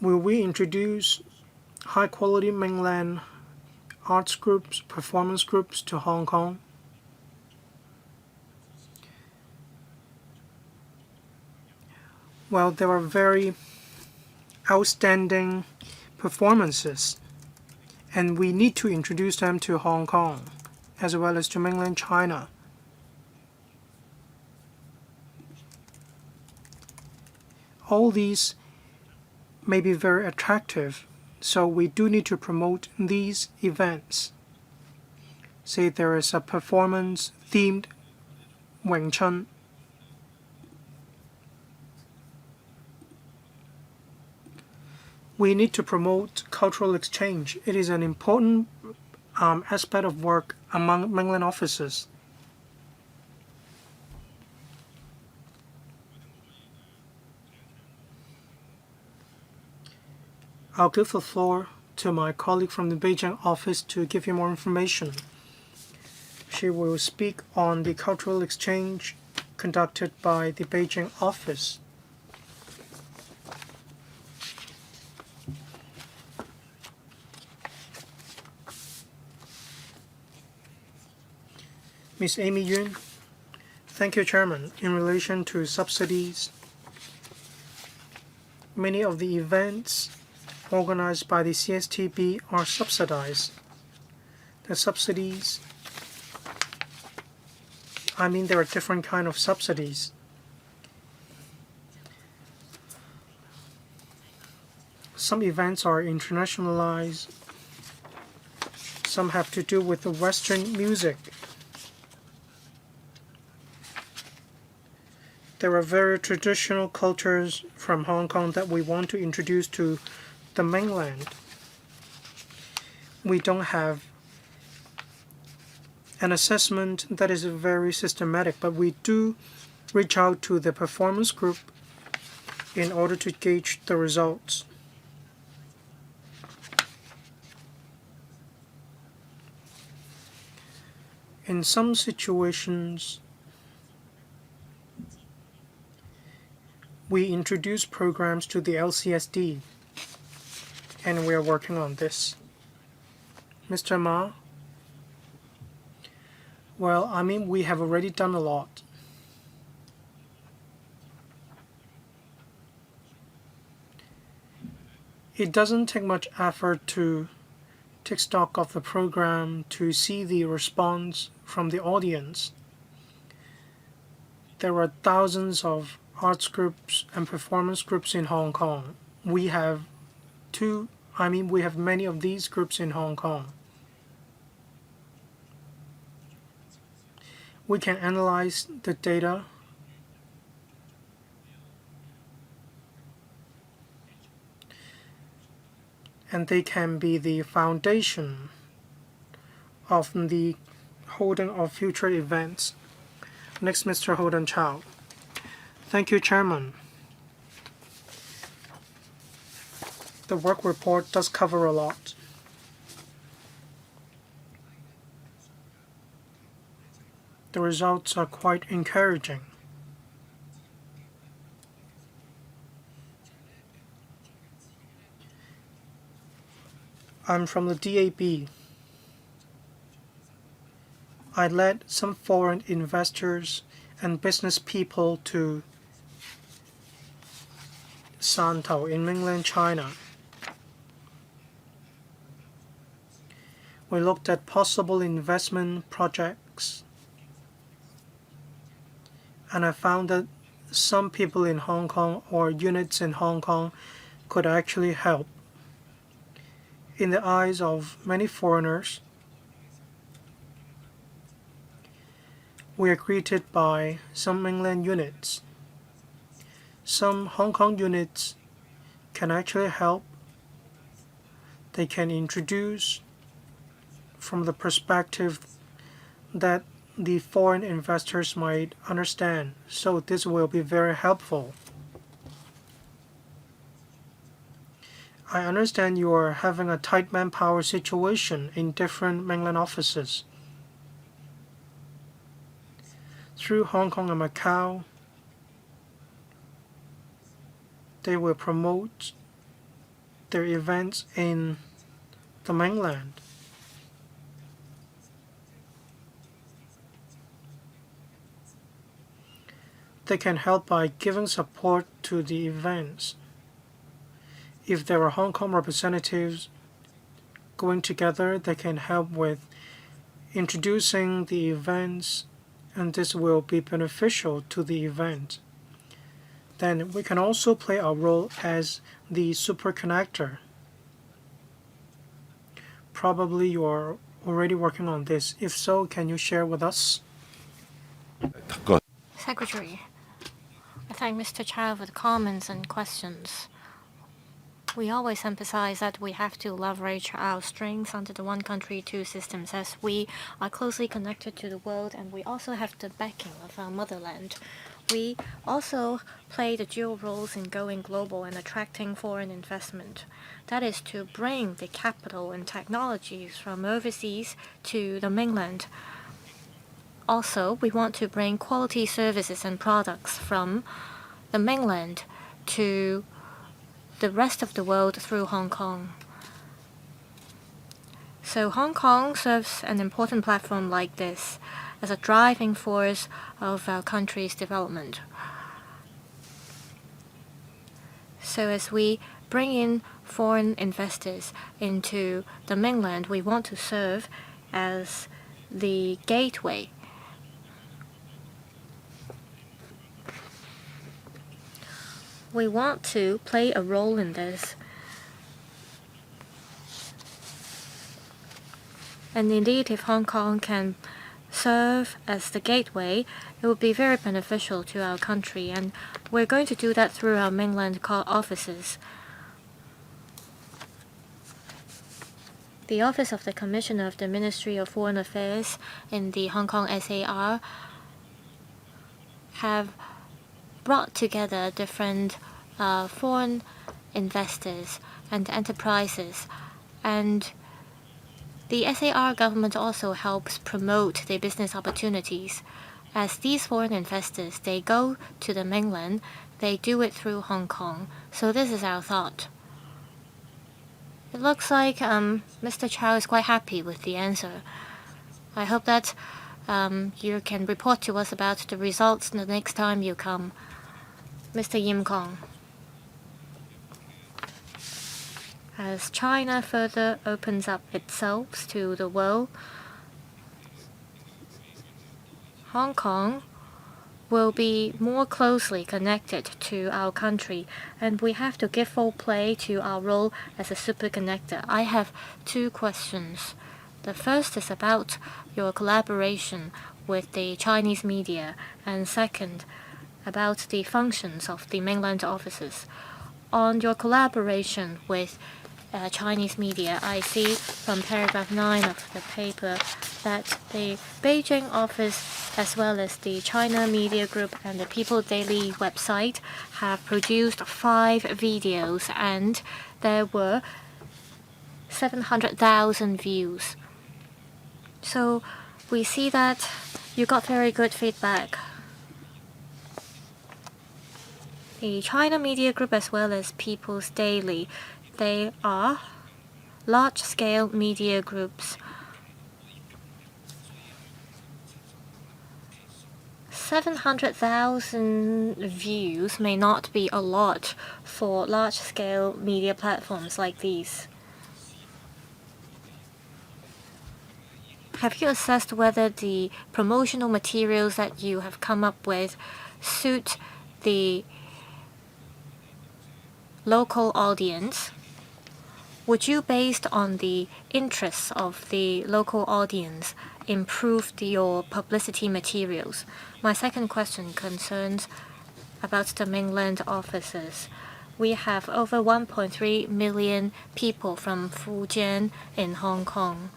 Speaker 2: Will we introduce high-quality mainland arts groups, performance groups to Hong Kong? Well, there are very outstanding performances, and we need to introduce them to Hong Kong as well as to mainland China. All these may be very attractive, so we do need to promote these events. Say there is a performance themed Wing Chun. We need to promote cultural exchange. It is an important aspect of work among mainland officers. I'll give the floor to my colleague from the Beijing office to give you more information. She will speak on the cultural exchange conducted by the Beijing office. Ms. Amy Yun. Thank you, Chairman. In relation to subsidies, many of the events organized by the CSTB are subsidized. The subsidies, there are different kinds of subsidies. Some events are internationalized. Some have to do with the Western music. There are very traditional cultures from Hong Kong that we want to introduce to the mainland. We don't have an assessment that is very systematic, but we do reach out to the performance group in order to gauge the results. In some situations, we introduce programs to the LCSD, and we are working on this. Mr. Ma? Well, we have already done a lot. It doesn't take much effort to take stock of the program, to see the response from the audience. There are thousands of arts groups and performance groups in Hong Kong. We have many of these groups in Hong Kong. We can analyze the data and they can be the foundation of the holding of future events. Next, Mr. Holden Chow. Thank you, Chairman. The work report does cover a lot. The results are quite encouraging. I'm from the DAB. I led some foreign investors and business people to Shantou in mainland China. We looked at possible investment projects, and I found that some people in Hong Kong or units in Hong Kong could actually help. In the eyes of many foreigners, we are greeted by some mainland units. Some Hong Kong units can actually help. They can introduce from the perspective that the foreign investors might understand. So this will be very helpful. I understand you are having a tight manpower situation in different mainland offices. Through Hong Kong and Macau, they will promote their events in the mainland. They can help by giving support to the events. If there are Hong Kong representatives going together, they can help with introducing the events, and this will be beneficial to the event. Then we can also play our role as the super connector. Probably you are already working on this. If so, can you share with us?
Speaker 1: Secretary, I thank Mr. Chow for the comments and questions. We always emphasize that we have to leverage our strengths under the one country, two systems, as we are closely connected to the world, and we also have the backing of our motherland. we also play the dual roles in going global and attracting foreign investment. That is to bring the capital and technologies from overseas to the mainland. Also, we want to bring quality services and products from the mainland to the rest of the world through Hong Kong. So Hong Kong serves an important platform like this as a driving force of our country's development. So as we bring in foreign investors into the mainland, we want to serve as the gateway. We want to play a role in this. And indeed, if Hong Kong can serve as the gateway, it would be very beneficial to our country, and we're going to do that through our mainland offices. The Office of the Commissioner of the Ministry of Foreign Affairs in the Hong Kong SAR have brought together different foreign investors and enterprises, and the SAR government also helps promote the business opportunities. As these foreign investors, they go to the mainland, they do it through Hong Kong. So this is our thought. It looks like Mr. Chow is quite happy with the answer. I hope that you can report to us about the results the next time you come. Mr. Yim Kong. As China further opens up itself to the world, Hong Kong will be more closely connected to our country, and we have to give full play to our role as a super connector. I have two questions. The first is about your collaboration with the Chinese media, and second, about the functions of the mainland offices. On your collaboration with Chinese media, I see from paragraph 9 of the paper that the Beijing office, as well as the China Media Group and the People Daily website, have produced 5 videos, and there were 700,000 views. So we see that you got very good feedback. The China Media Group, as well as People's Daily, they are large-scale media groups. 700,000 views may not be a lot for large-scale media platforms like these. Have you assessed whether the promotional materials that you have come up with suit the local audience? Would you, based on the interests of the local audience, improve your publicity materials? My second question concerns about the mainland offices. We have over 1.3 million people from Fujian in Hong Kong.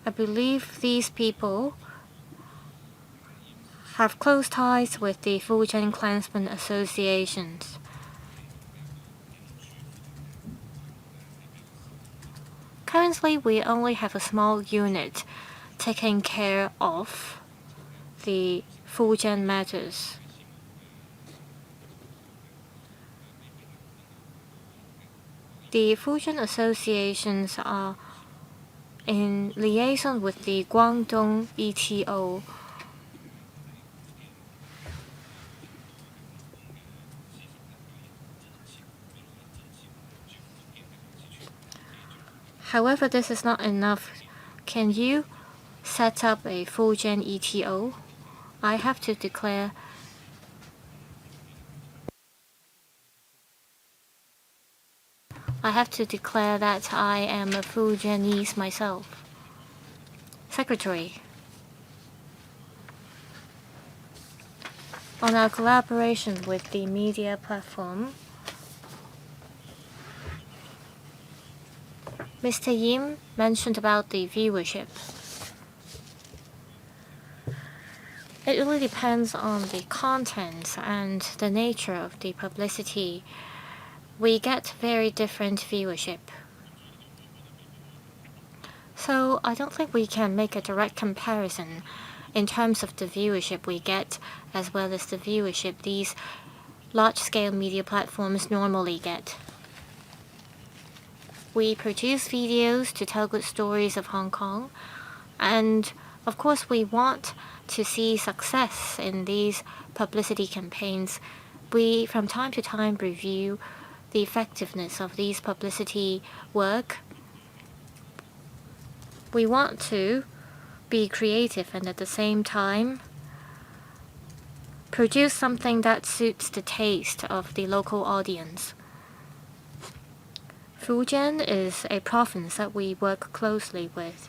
Speaker 1: I believe these people have close ties with the Fujian Klansmen associations. Currently, we only have a small unit taking care of the Fujian matters. The Fujian associations are in liaison with the Guangdong ETO. However, this is not enough. Can you set up a Fujian ETO? I have to declare that I am a Fujianese myself. Secretary, on our collaboration with the media platform, Mr. Yim mentioned about the viewership. It really depends on the content and the nature of the publicity. We get very different viewership. So I don't think we can make a direct comparison in terms of the viewership we get as well as the viewership these large-scale media platforms normally get. We produce videos to tell good stories of Hong Kong, and of course we want to see success in these publicity campaigns. We from time to time review the effectiveness of these publicity work. We want to be creative and at the same time produce something that suits the taste of the local audience. Fujian is a province that we work closely with.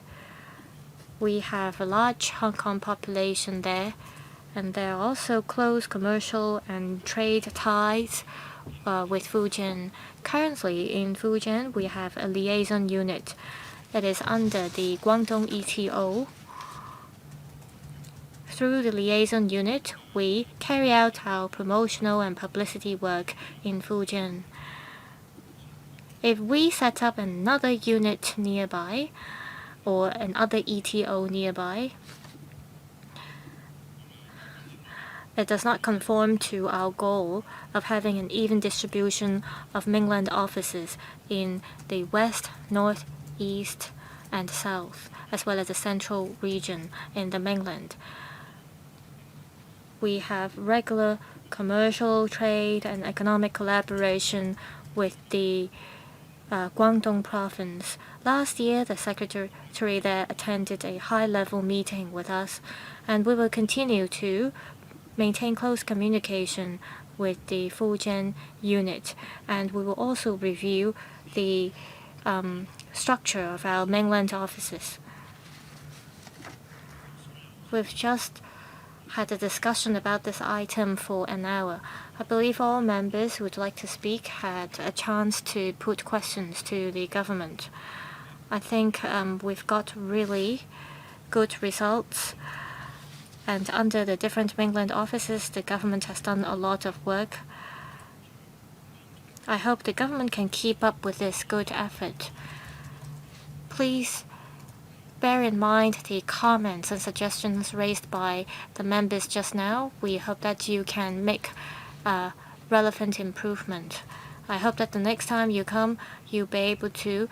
Speaker 1: We have a large Hong Kong population there, and there are also close commercial and trade ties with Fujian. Currently in Fujian, we have a liaison unit that is under the Guangdong ETO. Through the liaison unit, we carry out our promotional and publicity work in Fujian. If we set up another unit nearby, or another ETO nearby, it does not conform to our goal of having an even distribution of mainland offices in the west, north, east, and south, as well as the central region in the mainland. We have regular commercial trade and economic collaboration with the Guangdong province. Last year, the secretary there attended a high-level meeting with us, and we will continue to maintain close communication with the Fujian unit, and we will also review the structure of our mainland offices. We've just had a discussion about this item for an hour. I believe all members who would like to speak had a chance to put questions to the government. I think we've got really good results, and under the different mainland offices, the government has done a lot of work. I hope the government can keep up with this good effort. Please bear in mind the comments and suggestions raised by the members just now. We hope that you can make relevant improvement. I hope that the next time you come, you'll be able to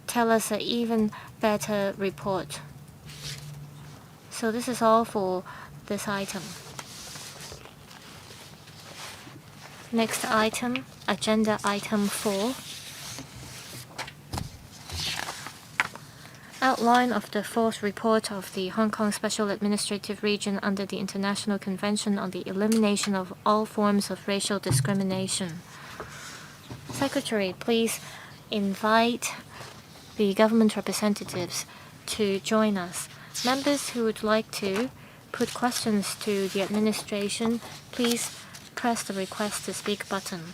Speaker 1: tell us an even better report. So this is all for this item. Next item, agenda item 4. Outline of the fourth report of the Hong Kong Special Administrative Region under the International Convention on the Elimination of all forms of racial discrimination. Secretary, please invite the government representatives to join us. Members who would like to put questions to the administration, please press the request to speak button.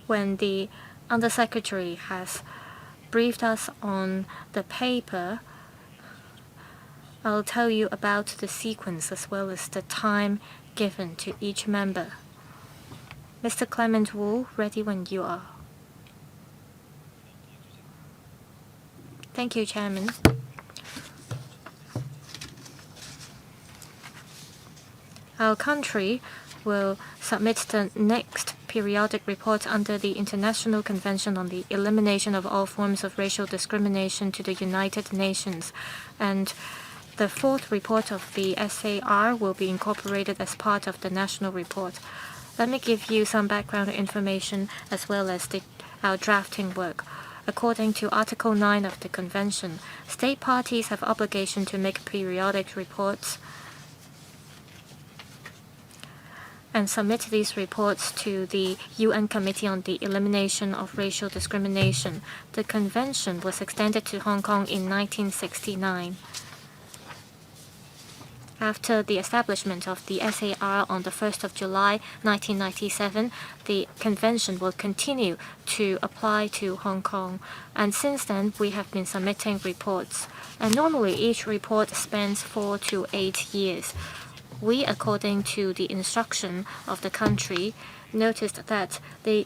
Speaker 1: When the Undersecretary has briefed us on the paper, I'll tell you about the sequence as well as the time given to each member. Mr. Clement Wu, ready when you are. Thank you, Chairman. Our country will submit the next periodic report under the International Convention on the Elimination of all forms of racial discrimination to the United Nations, and the fourth report of the SAR will be incorporated as part of the national report. Let me give you some background information as well as our drafting work. According to Article 9 of the Convention, state parties have obligation to make periodic reports and submit these reports to the UN Committee on the Elimination of Racial Discrimination. The convention was extended to Hong Kong in 1969. After the establishment of the SAR on the 1st of July 1997, the convention will continue to apply to Hong Kong. And since then, we have been submitting reports. And normally, each report spans 4 to 8 years. We, according to the instruction of the country, noticed that the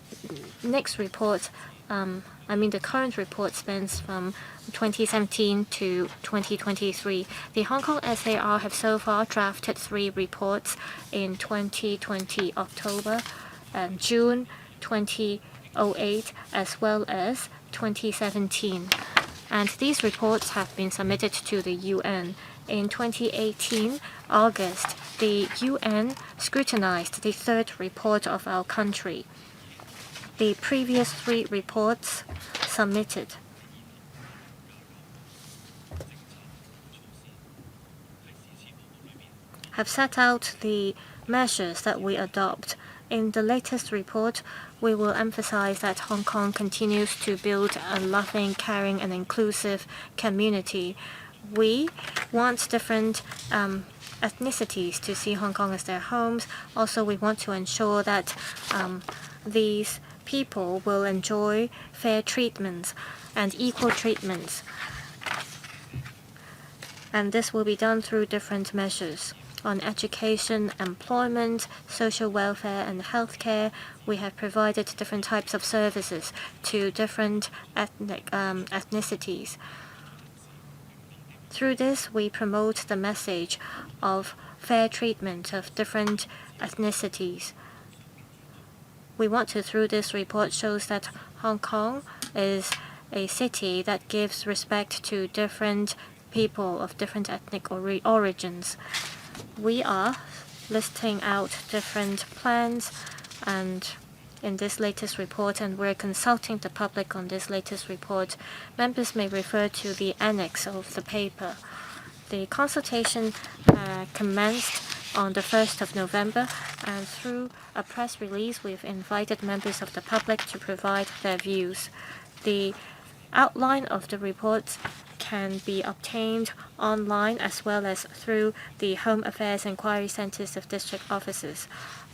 Speaker 1: next report, the current report spans from 2017 to 2023. The Hong Kong SAR have so far drafted 3 reports in 2020 October and June 2008 as well as 2017. And these reports have been submitted to the UN. In 2018 August, the UN scrutinized the 3rd report of our country. The previous 3 reports submitted have set out the measures that we adopt. In the latest report, we will emphasize that Hong Kong continues to build a loving, caring, and inclusive community. We want different ethnicities to see Hong Kong as their homes. Also, we want to ensure that these people will enjoy fair treatments and equal treatments. And this will be done through different measures. On education, employment, social welfare, and healthcare, we have provided different types of services to different ethnicities. Through this, we promote the message of fair treatment of different ethnicities. We want to, through this report, shows that Hong Kong is a city that gives respect to different people of different ethnic origins. We are listing out different plans and in this latest report, and we're consulting the public on this latest report. Members may refer to the annex of the paper. The consultation commenced on the 1st of November, and through a press release, we've invited members of the public to provide their views. The outline of the reports can be obtained online as well as through the Home Affairs Inquiry Centers of district offices.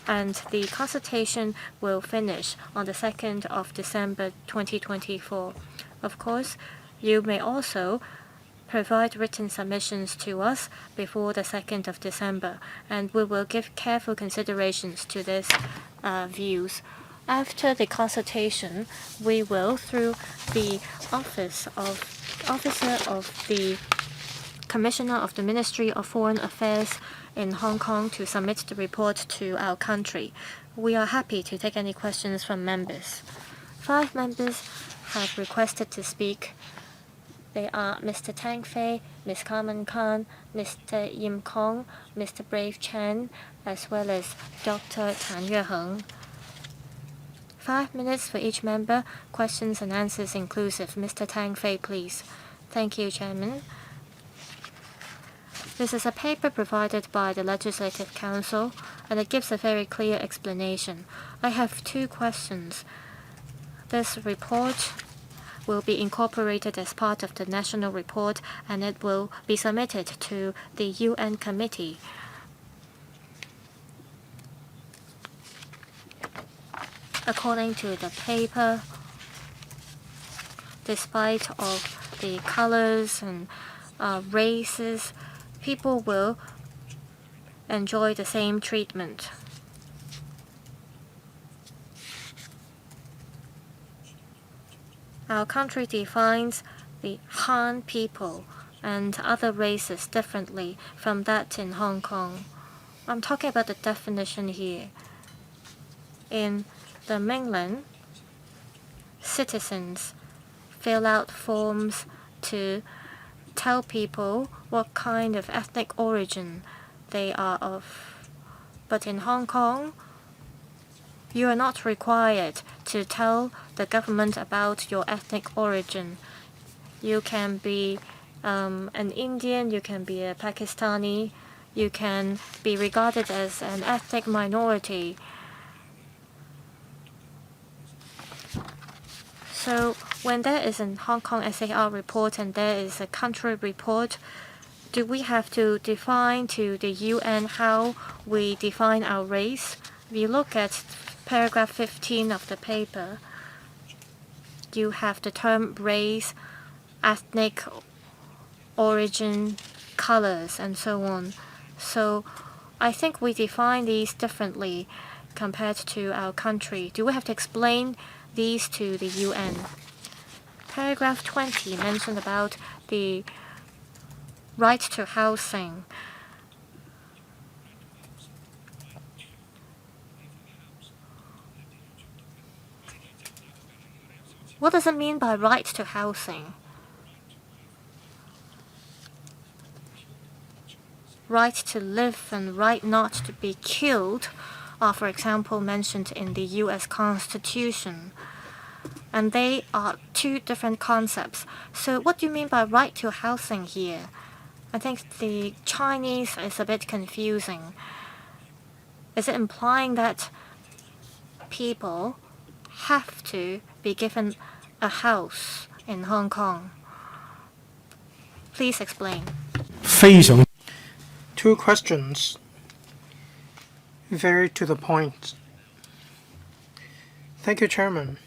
Speaker 1: And the consultation will finish on the 2nd of December 2024. Of course, you may also provide written submissions to us before the 2nd of December, and we will give careful considerations to these views. After the consultation, we will, through the officer of the Commissioner of the Ministry of Foreign Affairs in Hong Kong, to submit the report to our country. We are happy to take any questions from members. 5 members have requested to speak. They are Mr. Tang Fei, Ms. Carmen Khan, Mr. Yim Kong, Mr. Brave Chen, as well as Dr. Tan Yueheng. 5 minutes for each member, questions and answers inclusive. Mr. Tang Fei, please. Thank you, Chairman. This is a paper provided by the Legislative Council, and it gives a very clear explanation. I have 2 questions. This report will be incorporated as part of the national report, and it will be submitted to the UN committee. According to the paper, despite of the colors and races, people will enjoy the same treatment. Our country defines the Han people and other races differently from that in Hong Kong. I'm talking about the definition here. In the Mainland, citizens fill out forms to tell people what kind of ethnic origin they are of. But in Hong Kong, you are not required to tell the government about your ethnic origin. You can be an Indian, you can be a Pakistani, you can be regarded as an ethnic minority. So when there is a Hong Kong SAR report and there is a country report, do we have to define to the UN how we define our race? If you look at paragraph 15 of the paper, you have the term race, ethnic origin, colors, and so on. So I think we define these differently compared to our country. Do we have to explain these to the UN? Paragraph 20 mentioned about the right to housing. What does it mean by right to housing? Right to live and right not to be killed are, for example, mentioned in the US Constitution. And they are two different concepts. So what do you mean by right to housing here? I think the Chinese is a bit confusing. Is it implying that people have to be given a house in Hong Kong? Please explain.
Speaker 3: 非常
Speaker 2: Two questions. Very to the point. Thank you, Chairman.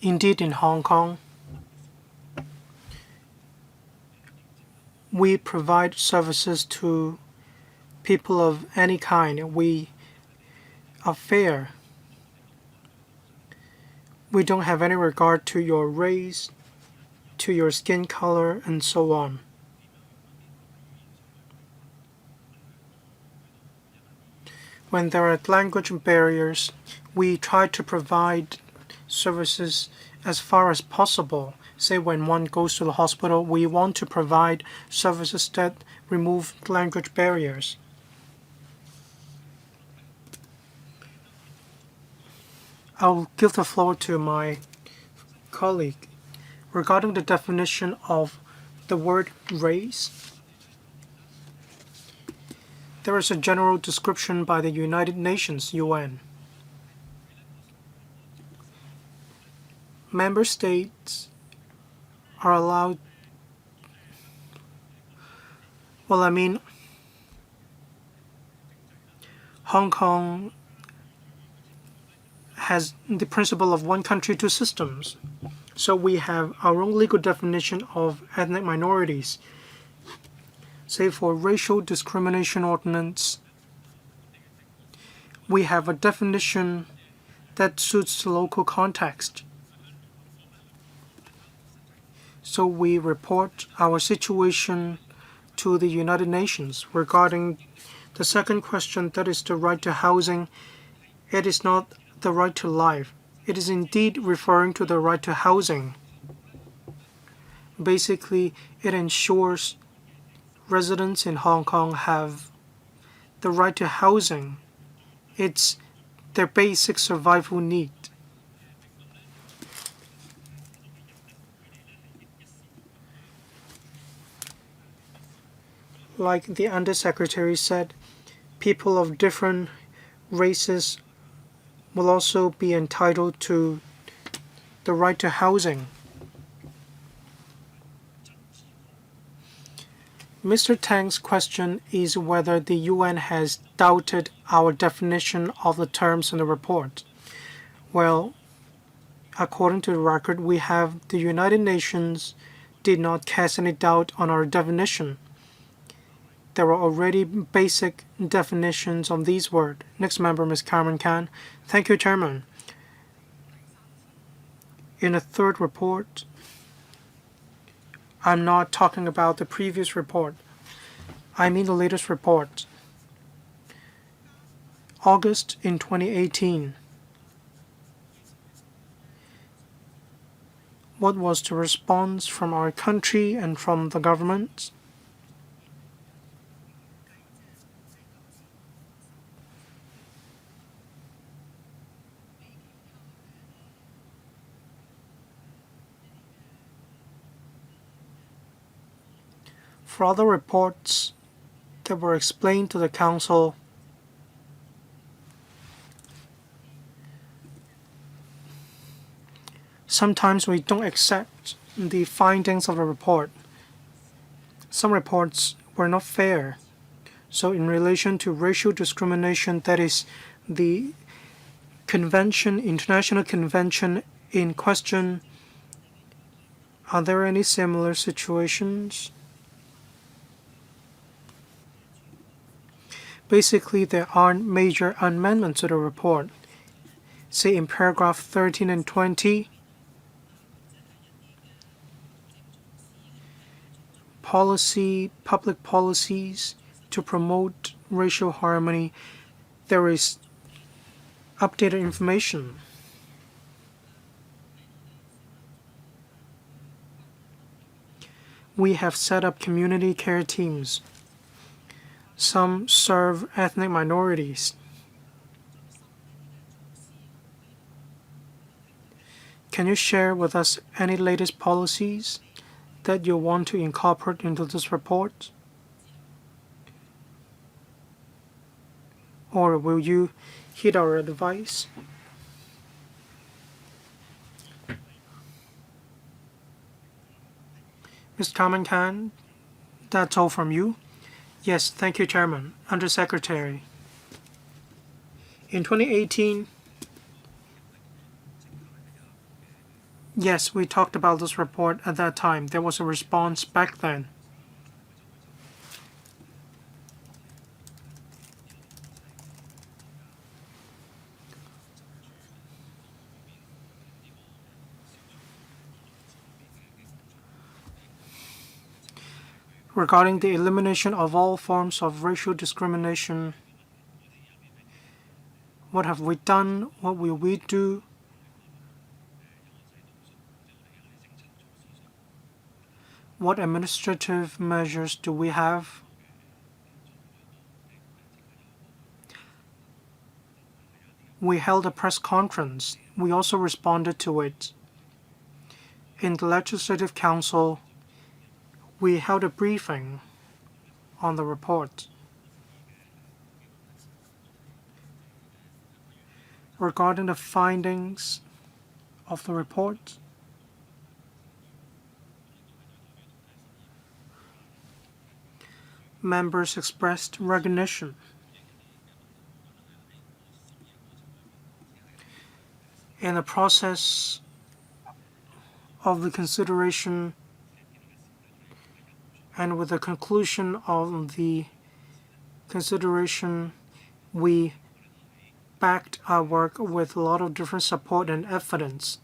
Speaker 2: Indeed, in Hong Kong, we provide services to people of any kind. We are fair. We don't have any regard to your race, to your skin color, and so on. When there are language barriers, we try to provide services as far as possible. Say when one goes to the hospital, we want to provide services that remove language barriers. I'll give the floor to my colleague. Regarding the definition of the word race, there is a general description by the United Nations, UN. Member states are allowed, Hong Kong has the principle of one country, two systems. So we have our own legal definition of ethnic minorities. Say for racial discrimination ordinance, we have a definition that suits the local context. So we report our situation to the United Nations. Regarding the second question, that is the right to housing, it is not the right to life. It is indeed referring to the right to housing. Basically, it ensures residents in Hong Kong have the right to housing. It's their basic survival need. Like the Undersecretary said, people of different races will also be entitled to the right to housing. Mr. Tang's question is whether the UN has doubted our definition of the terms in the report. Well, according to the record, we have the United Nations did not cast any doubt on our definition. There are already basic definitions on these words. Next member, Ms. Carmen Khan. Thank you, Chairman. In a third report, I'm not talking about the previous report. I mean the latest report. August in 2018. What was the response from our country and from the government? For other reports that were explained to the Council, Sometimes we don't accept the findings of a report. Some reports were not fair. So in relation to racial discrimination, that is the international convention in question, are there any similar situations? Basically, there aren't major amendments to the report. Say in paragraph 13 and 20, public policies to promote racial harmony, there is updated information. We have set up community care teams. Some serve ethnic minorities. Can you share with us any latest policies that you want to incorporate into this report? Or will you heed our advice? Mr. Carmen Khan, that's all from you. Yes, thank you, Chairman. Undersecretary. In 2018, yes, we talked about this report at that time. There was a response back then. Regarding the elimination of all forms of racial discrimination, what have we done? What will we do? What administrative measures do we have? We held a press conference. We also responded to it. In the Legislative Council, we held a briefing on the report. Regarding the findings of the report, members expressed recognition. In the process of the consideration and with the conclusion of the consideration, we backed our work with a lot of different support and evidence.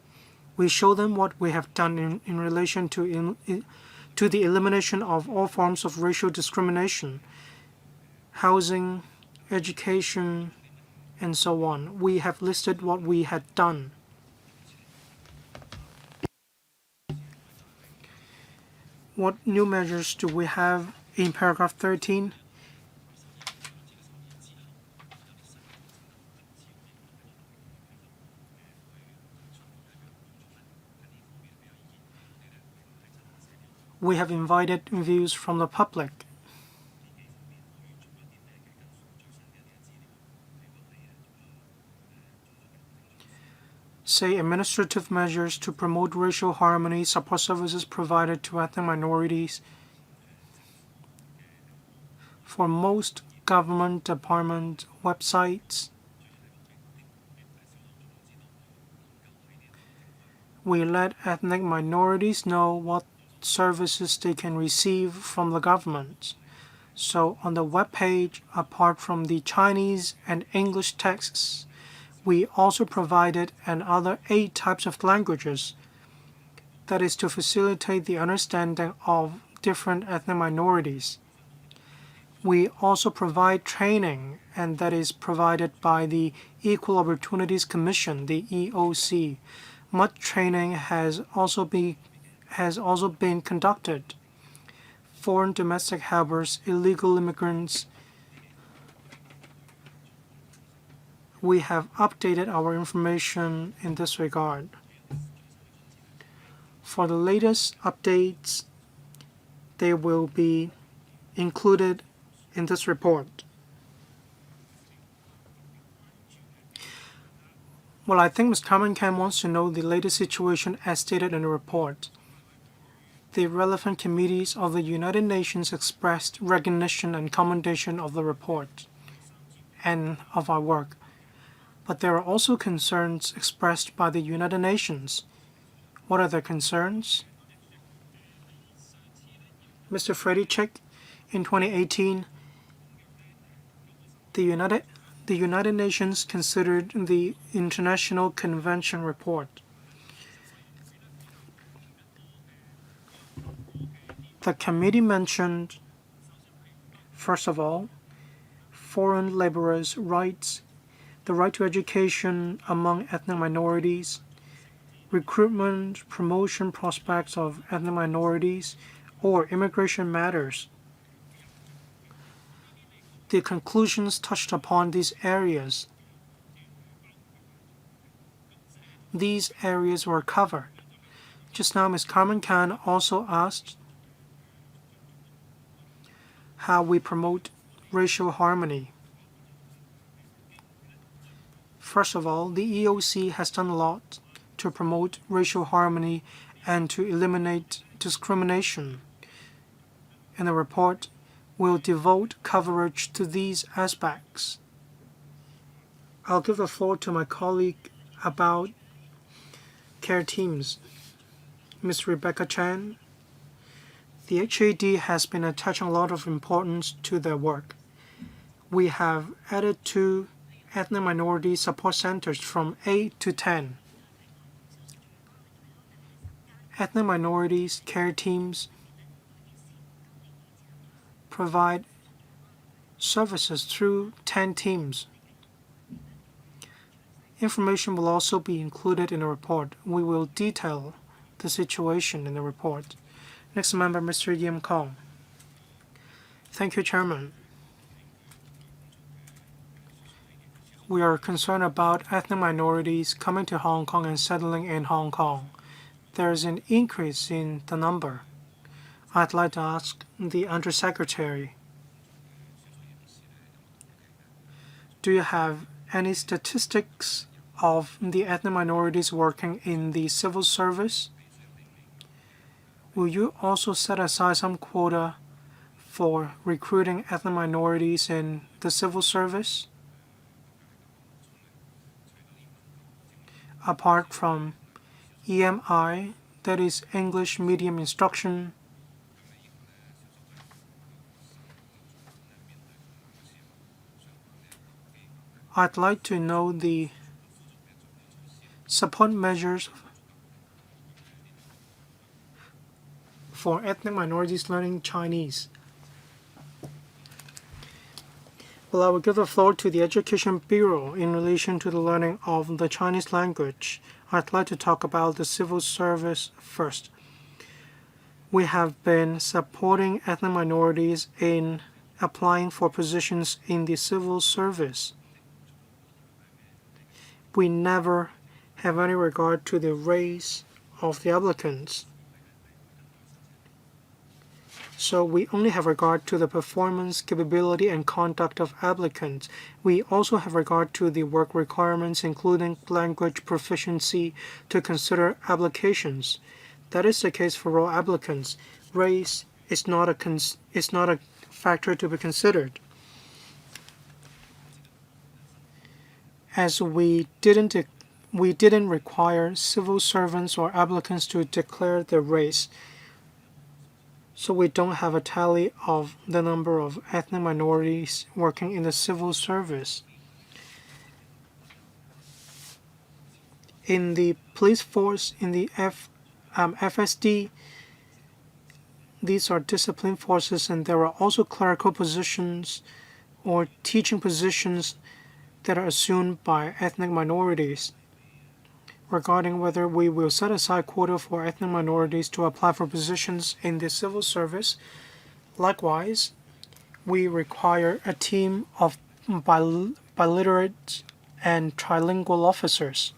Speaker 2: We show them what we have done in relation to the elimination of all forms of racial discrimination, housing, education, and so on. We have listed what we had done. What new measures do we have in paragraph 13? We have invited views from the public. Say administrative measures to promote racial harmony, support services provided to ethnic minorities. For most government department websites, we let ethnic minorities know what services they can receive from the government. So on the web page, apart from the Chinese and English texts, we also provided another 8 types of languages. That is to facilitate the understanding of different ethnic minorities. We also provide training, and that is provided by the Equal Opportunities Commission, the EOC. Much training has also been conducted. Foreign domestic helpers, illegal immigrants. We have updated our information in this regard. For the latest updates, they will be included in this report. Well, I think Ms. Carmen Cam wants to know the latest situation as stated in the report. The relevant committees of the United Nations expressed recognition and commendation of the report and of our work. But there are also concerns expressed by the United Nations. What are their concerns? Mr. Freddie Chick, in 2018, the United Nations considered the International Convention report. The committee mentioned, first of all, foreign laborers' rights, the right to education among ethnic minorities, recruitment, promotion prospects of ethnic minorities, or immigration matters. The conclusions touched upon these areas. These areas were covered. Just now, Ms. Carmen Khan also asked how we promote racial harmony. First of all, the EOC has done a lot to promote racial harmony and to eliminate discrimination. In the report, we'll devote coverage to these aspects. I'll give the floor to my colleague about care teams, Ms. Rebecca Chan. The HAD has been attaching a lot of importance to their work. We have added 2 ethnic minority support centers from 8 to 10. Ethnic minorities care teams provide services through 10 teams. Information will also be included in the report. We will detail the situation in the report. Next member, Mr. Yim Kong. Thank you, Chairman. We are concerned about ethnic minorities coming to Hong Kong and settling in Hong Kong. There is an increase in the number. I'd like to ask the Undersecretary, do you have any statistics of the ethnic minorities working in the civil service? Will you also set aside some quota for recruiting ethnic minorities in the civil service? Apart from EMI, that is English Medium Instruction, I'd like to know the support measures for ethnic minorities learning Chinese. Well, I will give the floor to the Education Bureau in relation to the learning of the Chinese language. I'd like to talk about the civil service first. We have been supporting ethnic minorities in applying for positions in the civil service. We never have any regard to the race of the applicants. So we only have regard to the performance, capability, and conduct of applicants. We also have regard to the work requirements, including language proficiency, to consider applications. That is the case for all applicants. Race is not a factor to be considered. As we didn't require civil servants or applicants to declare their race, so we don't have a tally of the number of ethnic minorities working in the civil service. In the police force, in the FSD, these are discipline forces, and there are also clerical positions or teaching positions that are assumed by ethnic minorities. Regarding whether we will set aside quota for ethnic minorities to apply for positions in the civil service, likewise, we require a team of biliterate and trilingual officers.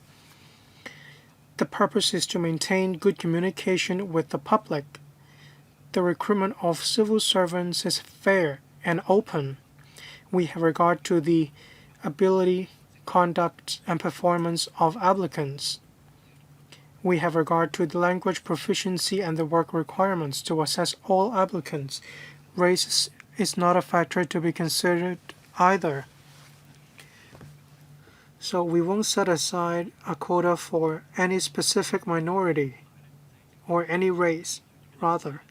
Speaker 2: The purpose is to maintain good communication with the public. The recruitment of civil servants is fair and open. We have regard to the ability, conduct and performance of applicants. We have regard to the language proficiency and the work requirements to assess all applicants. Race is not a factor to be considered either. So we won't set aside a quota for any specific minority or any race, rather.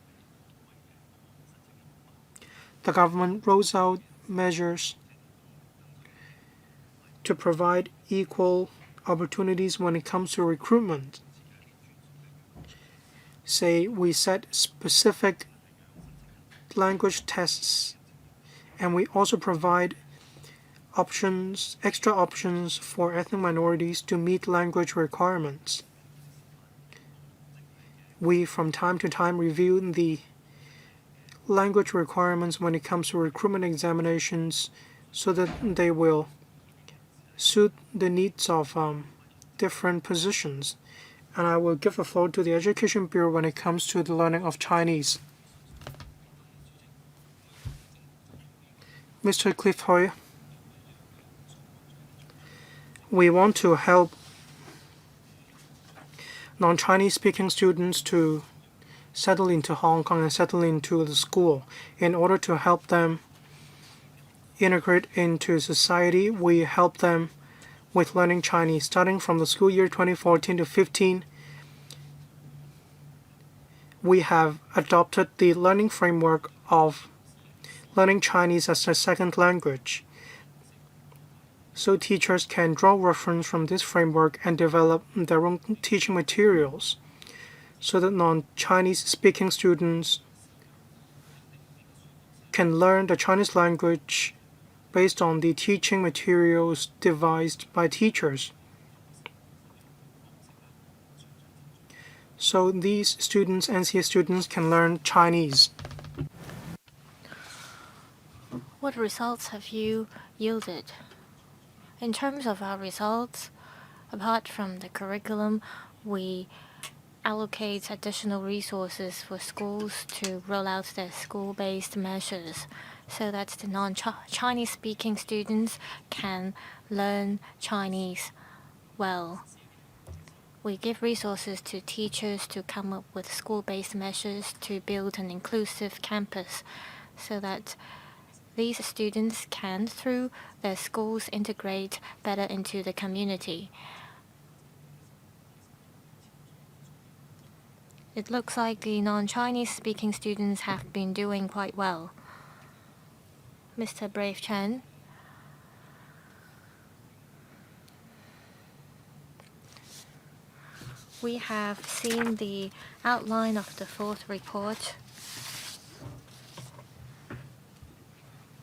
Speaker 2: The government rolls out measures to provide equal opportunities when it comes to recruitment. Say we set specific language tests, and we also provide extra options for ethnic minorities to meet language requirements. We from time to time review the language requirements when it comes to recruitment examinations so that they will suit the needs of different positions. And I will give the floor to the Education Bureau when it comes to the learning of Chinese. Mr. Cliff Hoy, we want to help non-Chinese speaking students to settle into Hong Kong and settle into the school. In order to help them integrate into society, we help them with learning Chinese. Starting from the school year 2014 to 15, we have adopted the learning framework of learning Chinese as a second language. So teachers can draw reference from this framework and develop their own teaching materials so that non-Chinese speaking students can learn the Chinese language based on the teaching materials devised by teachers. So these students, NCS students, can learn Chinese.
Speaker 1: What results have you yielded? In terms of our results, apart from the curriculum, we allocate additional resources for schools to roll out their school-based measures so that the non-Chinese speaking students can learn Chinese well. We give resources to teachers to come up with school-based measures to build an inclusive campus so that these students can, through their schools, integrate better into the community. It looks like the non-Chinese speaking students have been doing quite well. Mr. Brave Chen. We have seen the outline of the fourth report.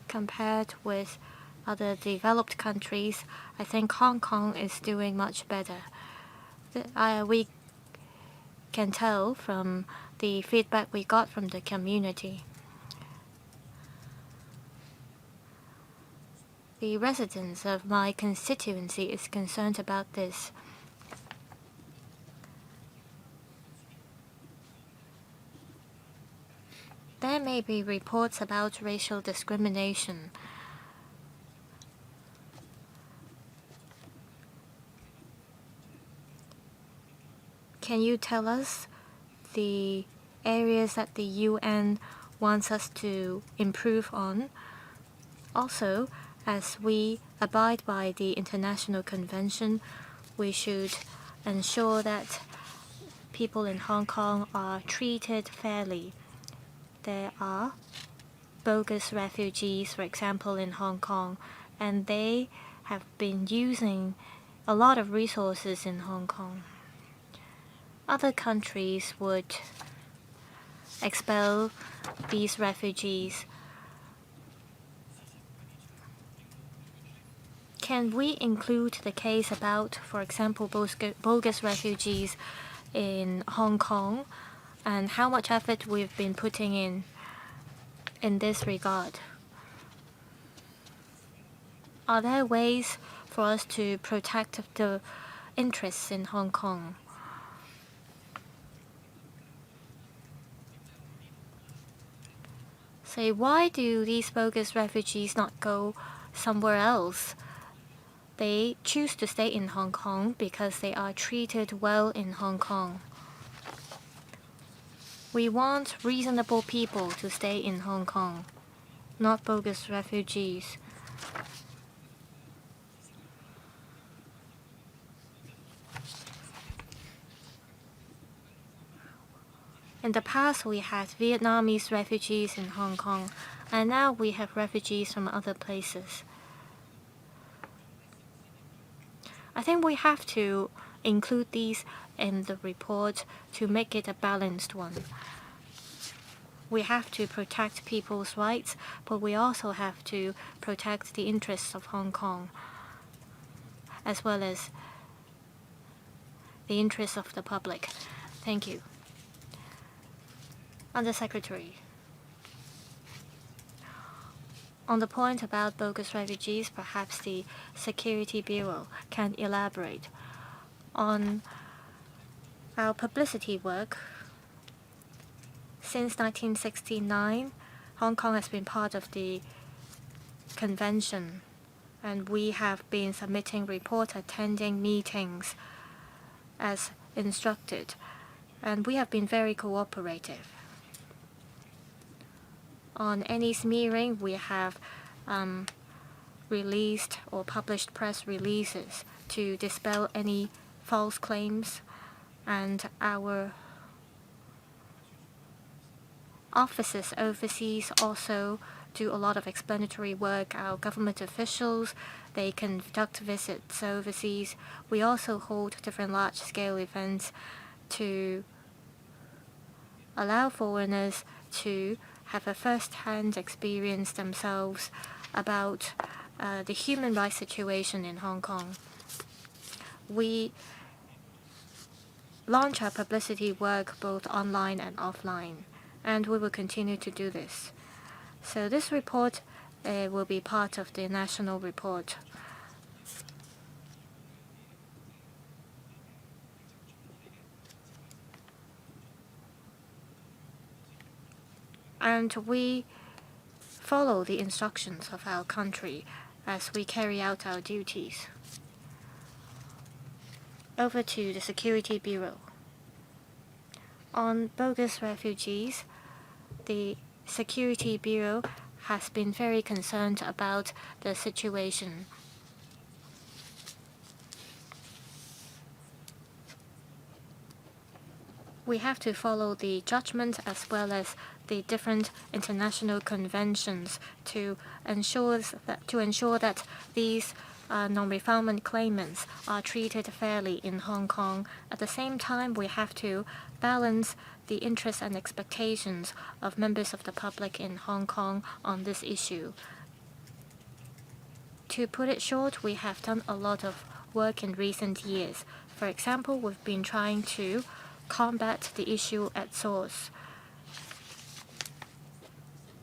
Speaker 1: Compared with other developed countries, I think Hong Kong is doing much better. We can tell from the feedback we got from the community. The residents of my constituency is concerned about this. There may be reports about racial discrimination. Can you tell us the areas that the UN wants us to improve on? Also, as we abide by the international convention, we should ensure that people in Hong Kong are treated fairly. There are bogus refugees, for example, in Hong Kong, and they have been using a lot of resources in Hong Kong. Other countries would expel these refugees. Can we include the case about, for example, bogus refugees in Hong Kong, and how much effort we've been putting in this regard? Are there ways for us to protect the interests in Hong Kong? Say, why do these bogus refugees not go somewhere else? They choose to stay in Hong Kong because they are treated well in Hong Kong. We want reasonable people to stay in Hong Kong, not bogus refugees. In the past, we had Vietnamese refugees in Hong Kong, and now we have refugees from other places. I think we have to include these in the report to make it a balanced one. We have to protect people's rights, but we also have to protect the interests of Hong Kong, as well as the interests of the public. Thank you. Undersecretary. On the point about bogus refugees, perhaps the Security Bureau can elaborate. On our publicity work, since 1969, Hong Kong has been part of the convention, and we have been submitting reports, attending meetings as instructed, and we have been very cooperative. On any smearing, we have released or published press releases to dispel any false claims, and our offices overseas also do a lot of explanatory work. Our government officials, they conduct visits overseas. We also hold different large-scale events to allow foreigners to have a first-hand experience themselves about the human rights situation in Hong Kong. We launch our publicity work both online and offline, and we will continue to do this. So this report will be part of the national report. And we follow the instructions of our country as we carry out our duties. Over to the Security Bureau. On bogus refugees, the Security Bureau has been very concerned about the situation. We have to follow the judgment as well as the different international conventions to ensure that these non-refoulement claimants are treated fairly in Hong Kong. At the same time, we have to balance the interests and expectations of members of the public in Hong Kong on this issue. To put it short, we have done a lot of work in recent years. For example, we've been trying to combat the issue at source.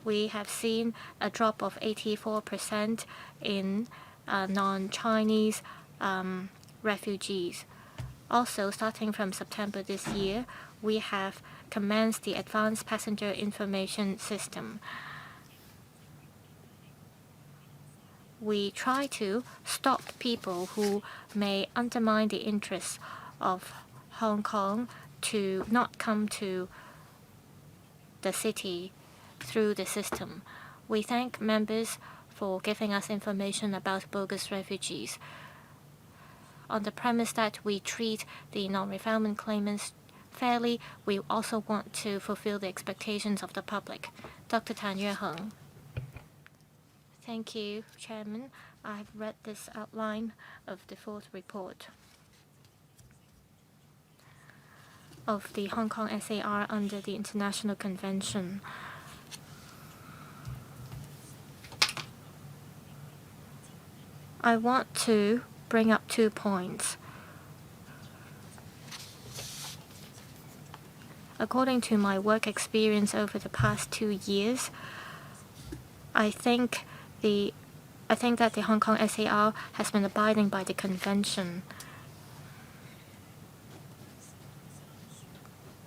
Speaker 1: We have seen a drop of 84% in non-Chinese refugees. Also, starting from September this year, we have commenced the Advanced Passenger Information System. We try to stop people who may undermine the interests of Hong Kong to not come to the city through the system. We thank members for giving us information about bogus refugees. On the premise that we treat the non-refoulement claimants fairly, we also want to fulfill the expectations of the public. Dr. Tan Yue-heng. Thank you, Chairman. I have read this outline of the fourth report of the Hong Kong SAR under the International Convention. I want to bring up 2 points. According to my work experience over the past 2 years, I think that the Hong Kong SAR has been abiding by the convention.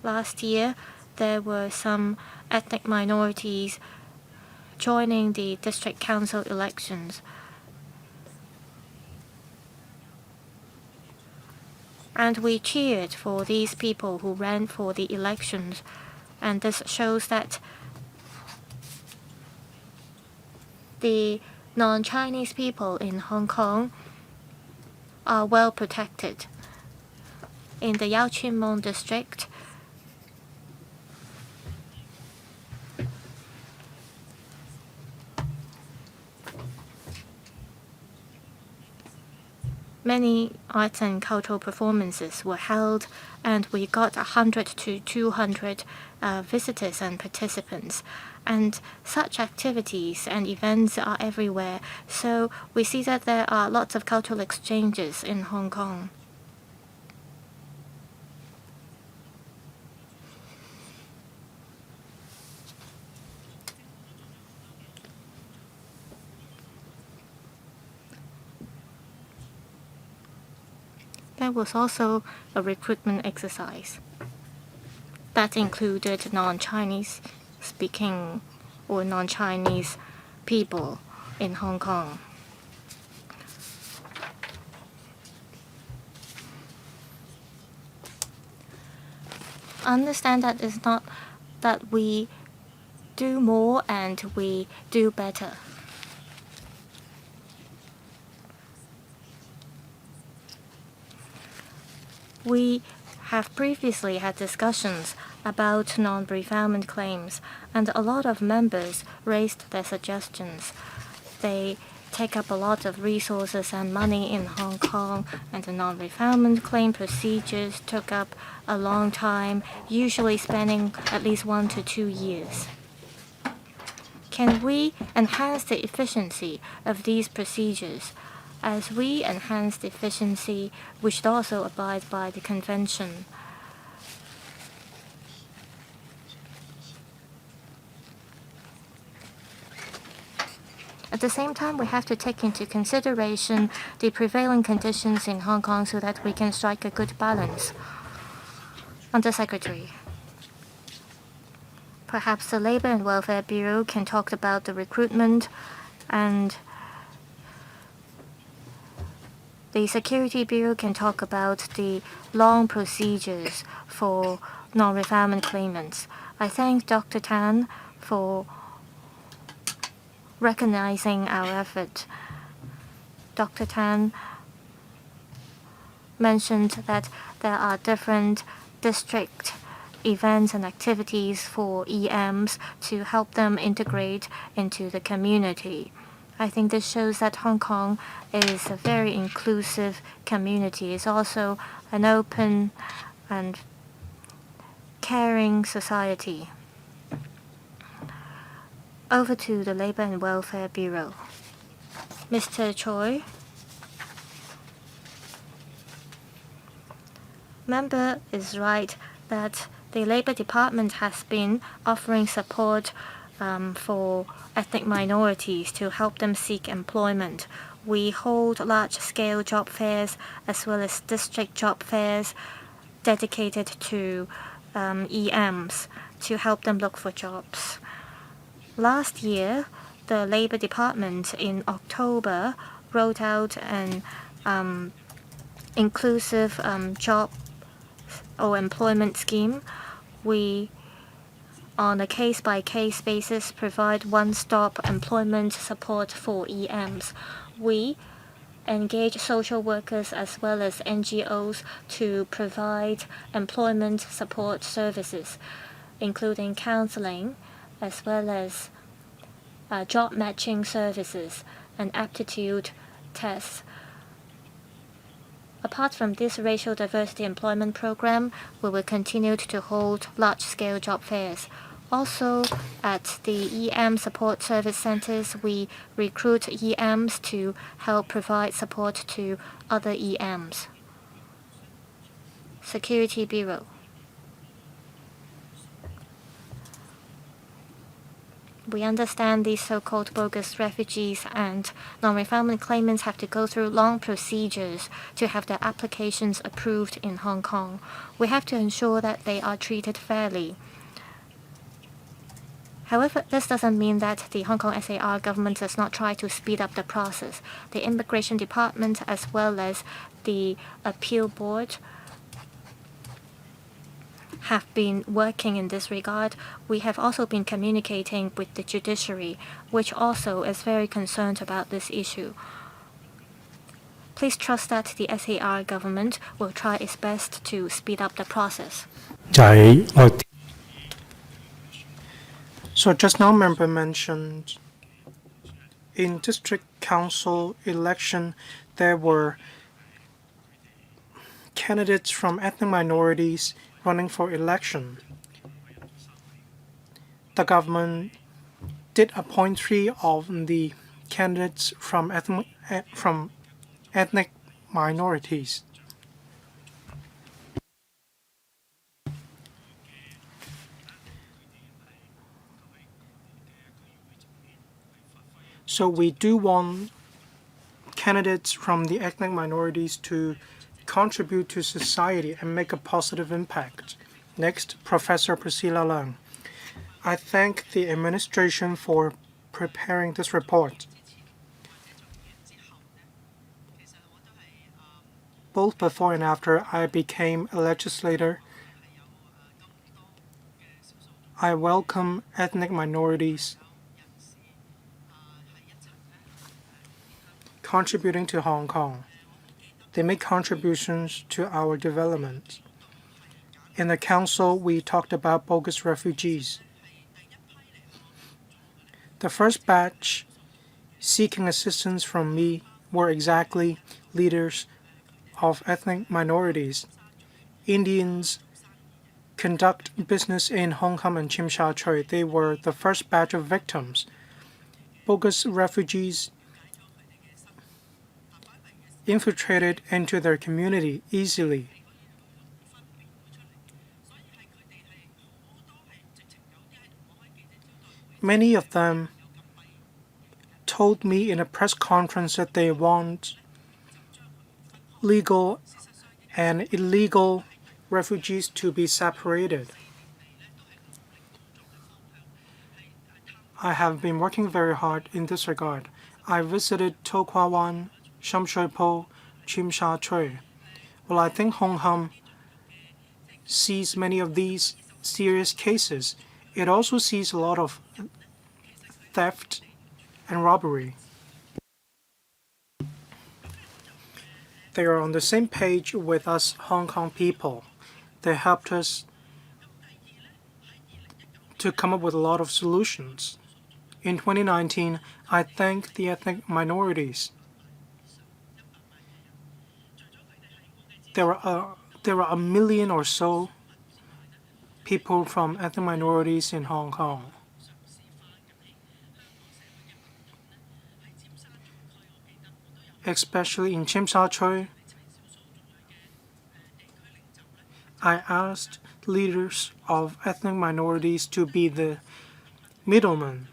Speaker 1: Last year, there were some ethnic minorities joining the district council elections. And we cheered for these people who ran for the elections. And this shows that the non-Chinese people in Hong Kong are well protected. In the Yau Chin Mong district, many arts and cultural performances were held, and we got 100 to 200 visitors and participants. And such activities and events are everywhere, so we see that there are lots of cultural exchanges in Hong Kong. There was also a recruitment exercise that included non-Chinese speaking or non-Chinese people in Hong Kong. Understand that it's not that we do more and we do better. We have previously had discussions about non-refoulement claims, and a lot of members raised their suggestions. They take up a lot of resources and money in Hong Kong, and the non-refoulement claim procedures took up a long time, usually spanning at least 1 to 2 years. Can we enhance the efficiency of these procedures? As we enhance the efficiency, we should also abide by the convention. At the same time, we have to take into consideration the prevailing conditions in Hong Kong so that we can strike a good balance. Undersecretary, perhaps the Labour and Welfare Bureau can talk about the recruitment, and the Security Bureau can talk about the long procedures for non-refoulement claimants. I thank Dr. Tan for recognizing our effort. Dr. Tan mentioned that there are different district events and activities for EMs to help them integrate into the community. I think this shows that Hong Kong is a very inclusive community. It's also an open and caring society. Over to the Labour and Welfare Bureau. Mr. Choi. Member is right that the Labour Department has been offering support for ethnic minorities to help them seek employment. We hold large-scale job fairs as well as district job fairs dedicated to EMs to help them look for jobs. Last year, the Labour Department in October rolled out an inclusive job or employment scheme. We, on a case-by-case basis, provide one-stop employment support for EMs. We engage social workers as well as NGOs to provide employment support services, including counseling as well as job matching services and aptitude tests. Apart from this racial diversity employment program, we will continue to hold large-scale job fairs. Also, at the EM support service centers, we recruit EMs to help provide support to other EMs. Security Bureau. We understand these so-called bogus refugees and non-refoulement claimants have to go through long procedures to have their applications approved in Hong Kong. We have to ensure that they are treated fairly. However, this doesn't mean that the Hong Kong SAR government does not try to speed up the process. The Immigration Department as well as the Appeal Board have been working in this regard. We have also been communicating with the judiciary, which also is very concerned about this issue. Please trust that the SAR government will try its best to speed up the process.
Speaker 2: So just now, member mentioned in district council election, there were candidates from ethnic minorities running for election. The government did appoint 3 of the candidates from ethnic minorities. So we do want candidates from the ethnic minorities to contribute to society and make a positive impact. Next, Professor Priscilla Leung. I thank the administration for preparing this report. Both before and after I became a legislator, I welcome ethnic minorities contributing to Hong Kong. They make contributions to our development. In the council, we talked about bogus refugees. The first batch seeking assistance from me were exactly leaders of ethnic minorities. Indians conduct business in Hong Kong and Tsim Sha Tsui. They were the first batch of victims. Bogus refugees infiltrated into their community easily. Many of them told me in a press conference that they want legal and illegal refugees to be separated. I have been working very hard in this regard. I visited To Kwa Wan, Sham Shui Po, Tsim Sha Tsui. Well, I think Hong Kong sees many of these serious cases. It also sees a lot of theft and robbery. They are on the same page with us Hong Kong people. They helped us to come up with a lot of solutions. In 2019, I thank the ethnic minorities. There were 1 million or so people from ethnic minorities in Hong Kong. Especially in Tsim Sha Tsui, I asked leaders of ethnic minorities to be the middlemen.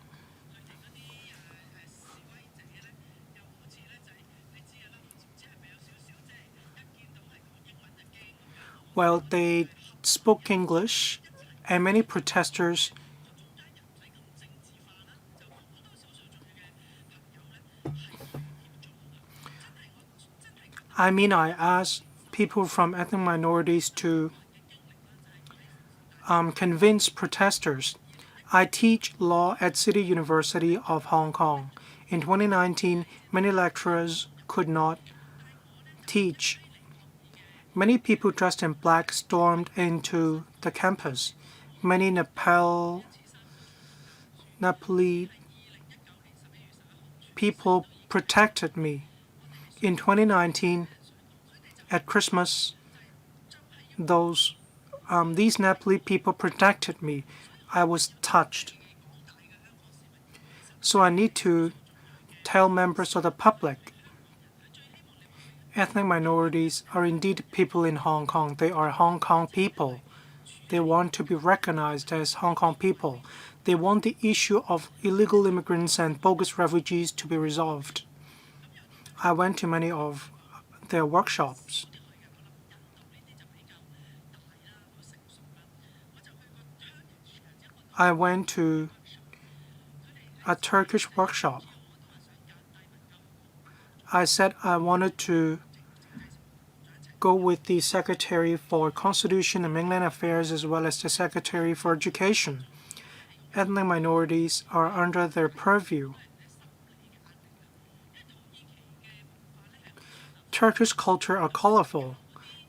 Speaker 2: Well, they spoke English, and many protesters I asked people from ethnic minorities to convince protesters. I teach law at City University of Hong Kong. In 2019, many lecturers could not teach. Many people dressed in black stormed into the campus. Many Nepali people protected me. In 2019, at Christmas, these Nepali people protected me. I was touched. So I need to tell members of the public, ethnic minorities are indeed people in Hong Kong. They are Hong Kong people. They want to be recognized as Hong Kong people. They want the issue of illegal immigrants and bogus refugees to be resolved. I went to many of their workshops. I went to a Turkish workshop. I said I wanted to go with the Secretary for Constitution and Mainland Affairs as well as the Secretary for Education. Ethnic minorities are under their purview. Turkish culture are colorful.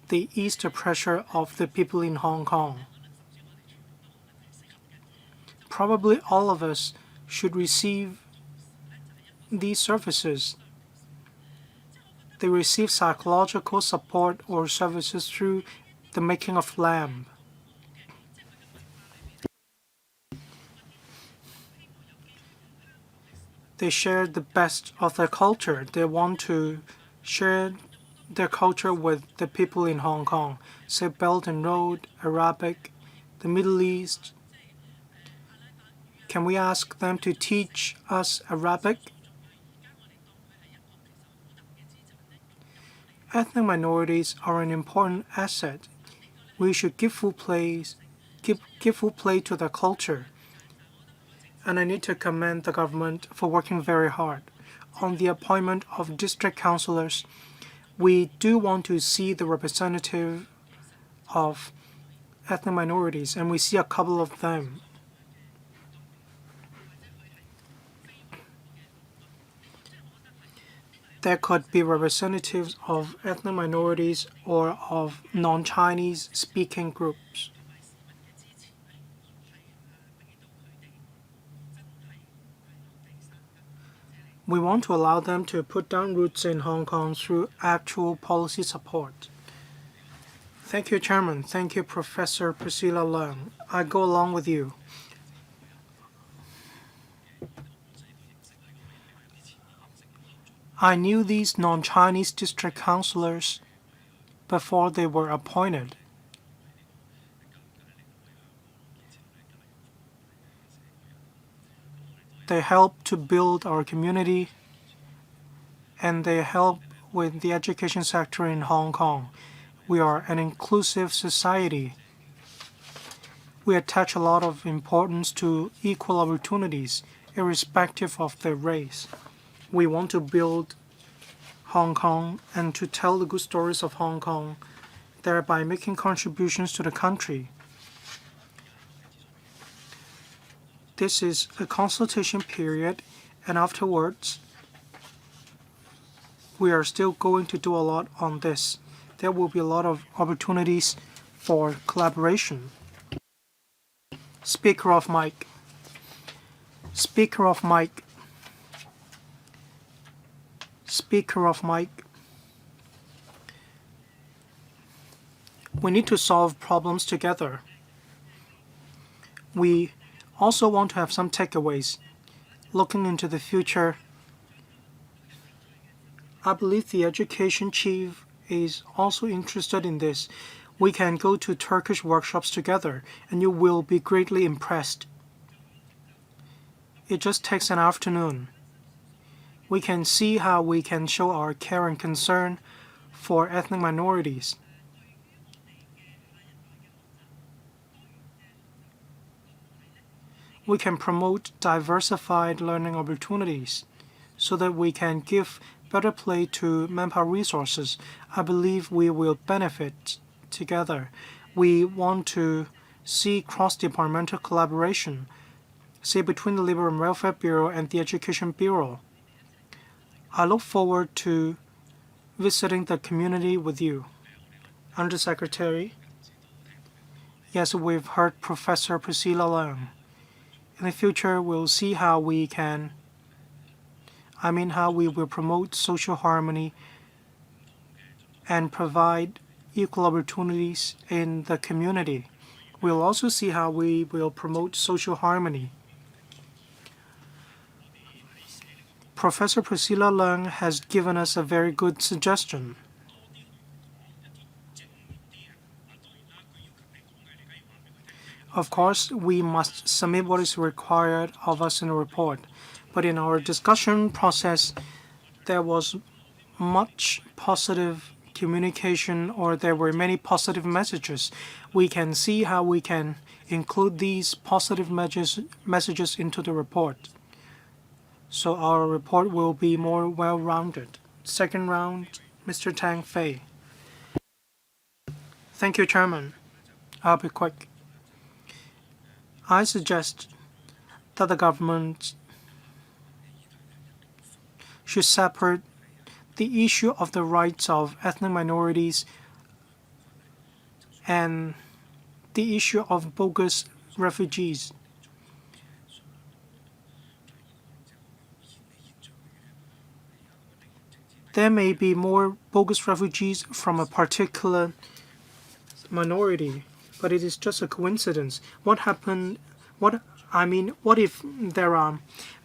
Speaker 2: They ease the pressure of the people in Hong Kong. Probably all of us should receive these services. They receive psychological support or services through the making of lamb. They share the best of their culture. They want to share their culture with the people in Hong Kong, say Belt and Road, Arabic, the Middle East. Can we ask them to teach us Arabic? Ethnic minorities are an important asset. We should give full play to their culture. And I need to commend the government for working very hard on the appointment of district councillors. We do want to see the representative of ethnic minorities, and we see a couple of them. There could be representatives of ethnic minorities or of non-Chinese speaking groups. We want to allow them to put down roots in Hong Kong through actual policy support. Thank you, Chairman. Thank you, Professor Priscilla Leung. I go along with you. I knew these non-Chinese district councillors before they were appointed. They help to build our community, and they help with the education sector in Hong Kong. We are an inclusive society. We attach a lot of importance to equal opportunities, irrespective of their race. We want to build Hong Kong and to tell the good stories of Hong Kong, thereby making contributions to the country. This is a consultation period, and afterwards, we are still going to do a lot on this. There will be a lot of opportunities for collaboration. Speaker of mic. Speaker of mic. Speaker of mic. We need to solve problems together. We also want to have some takeaways. Looking into the future, I believe the education chief is also interested in this. We can go to Turkish workshops together, and you will be greatly impressed. It just takes an afternoon. We can see how we can show our care and concern for ethnic minorities. We can promote diversified learning opportunities so that we can give better play to manpower resources. I believe we will benefit together. We want to see cross-departmental collaboration, say between the Labor and Welfare Bureau and the Education Bureau. I look forward to visiting the community with you. Undersecretary, yes, we've heard Professor Priscilla Leung. In the future, we'll see how we will promote social harmony and provide equal opportunities in the community. We'll also see how we will promote social harmony. Professor Priscilla Leung has given us a very good suggestion. Of course, we must submit what is required of us in a report. But in our discussion process, there was much positive communication, or there were many positive messages. We can see how we can include these positive messages into the report. So our report will be more well-rounded. Second round, Mr. Tang Fei. Thank you, Chairman. I'll be quick. I suggest that the government should separate the issue of the rights of ethnic minorities and the issue of bogus refugees. There may be more bogus refugees from a particular minority, but it is just a coincidence. What if there are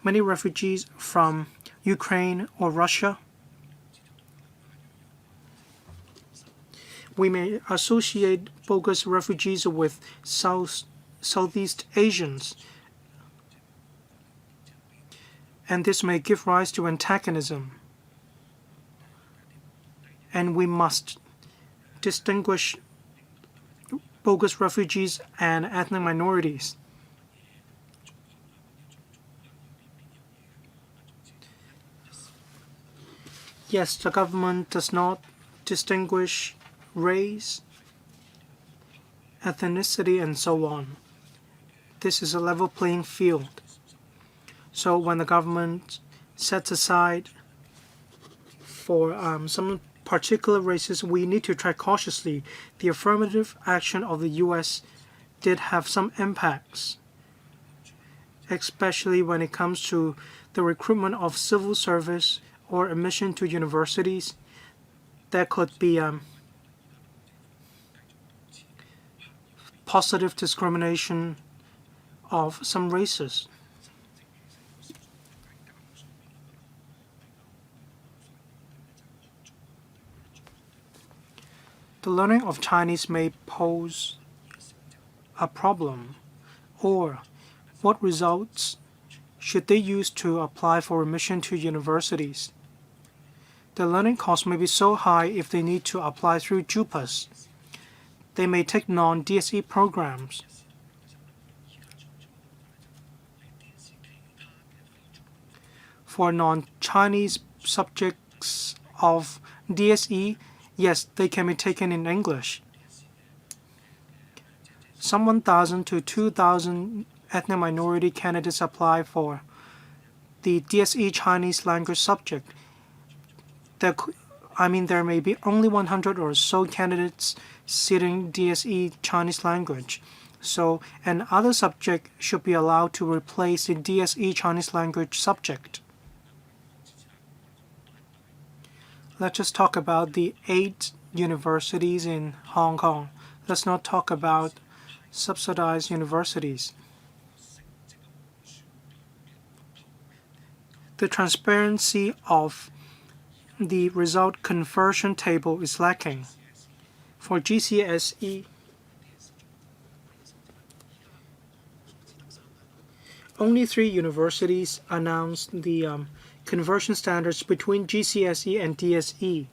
Speaker 2: many refugees from Ukraine or Russia? We may associate bogus refugees with Southeast Asians, and this may give rise to antagonism. And we must distinguish bogus refugees and ethnic minorities. Yes, the government does not distinguish race, ethnicity, and so on. This is a level playing field. So when the government sets aside for some particular races, we need to tread cautiously. The affirmative action of the U.S. did have some impacts, especially when it comes to the recruitment of civil service or admission to universities. There could be positive discrimination of some races. The learning of Chinese may pose a problem, or what results should they use to apply for admission to universities? The learning cost may be so high if they need to apply through JUPAS. They may take non-DSE programs. For non-Chinese subjects of DSE, yes, they can be taken in English. Some 1,000 to 2,000 ethnic minority candidates apply for the DSE Chinese language subject. There may be only 100 or so candidates sitting DSE Chinese language. So another subject should be allowed to replace the DSE Chinese language subject. Let's just talk about the 8 universities in Hong Kong. Let's not talk about subsidized universities. The transparency of the result conversion table is lacking. For GCSE, only 3 universities announced the conversion standards between GCSE and DSE.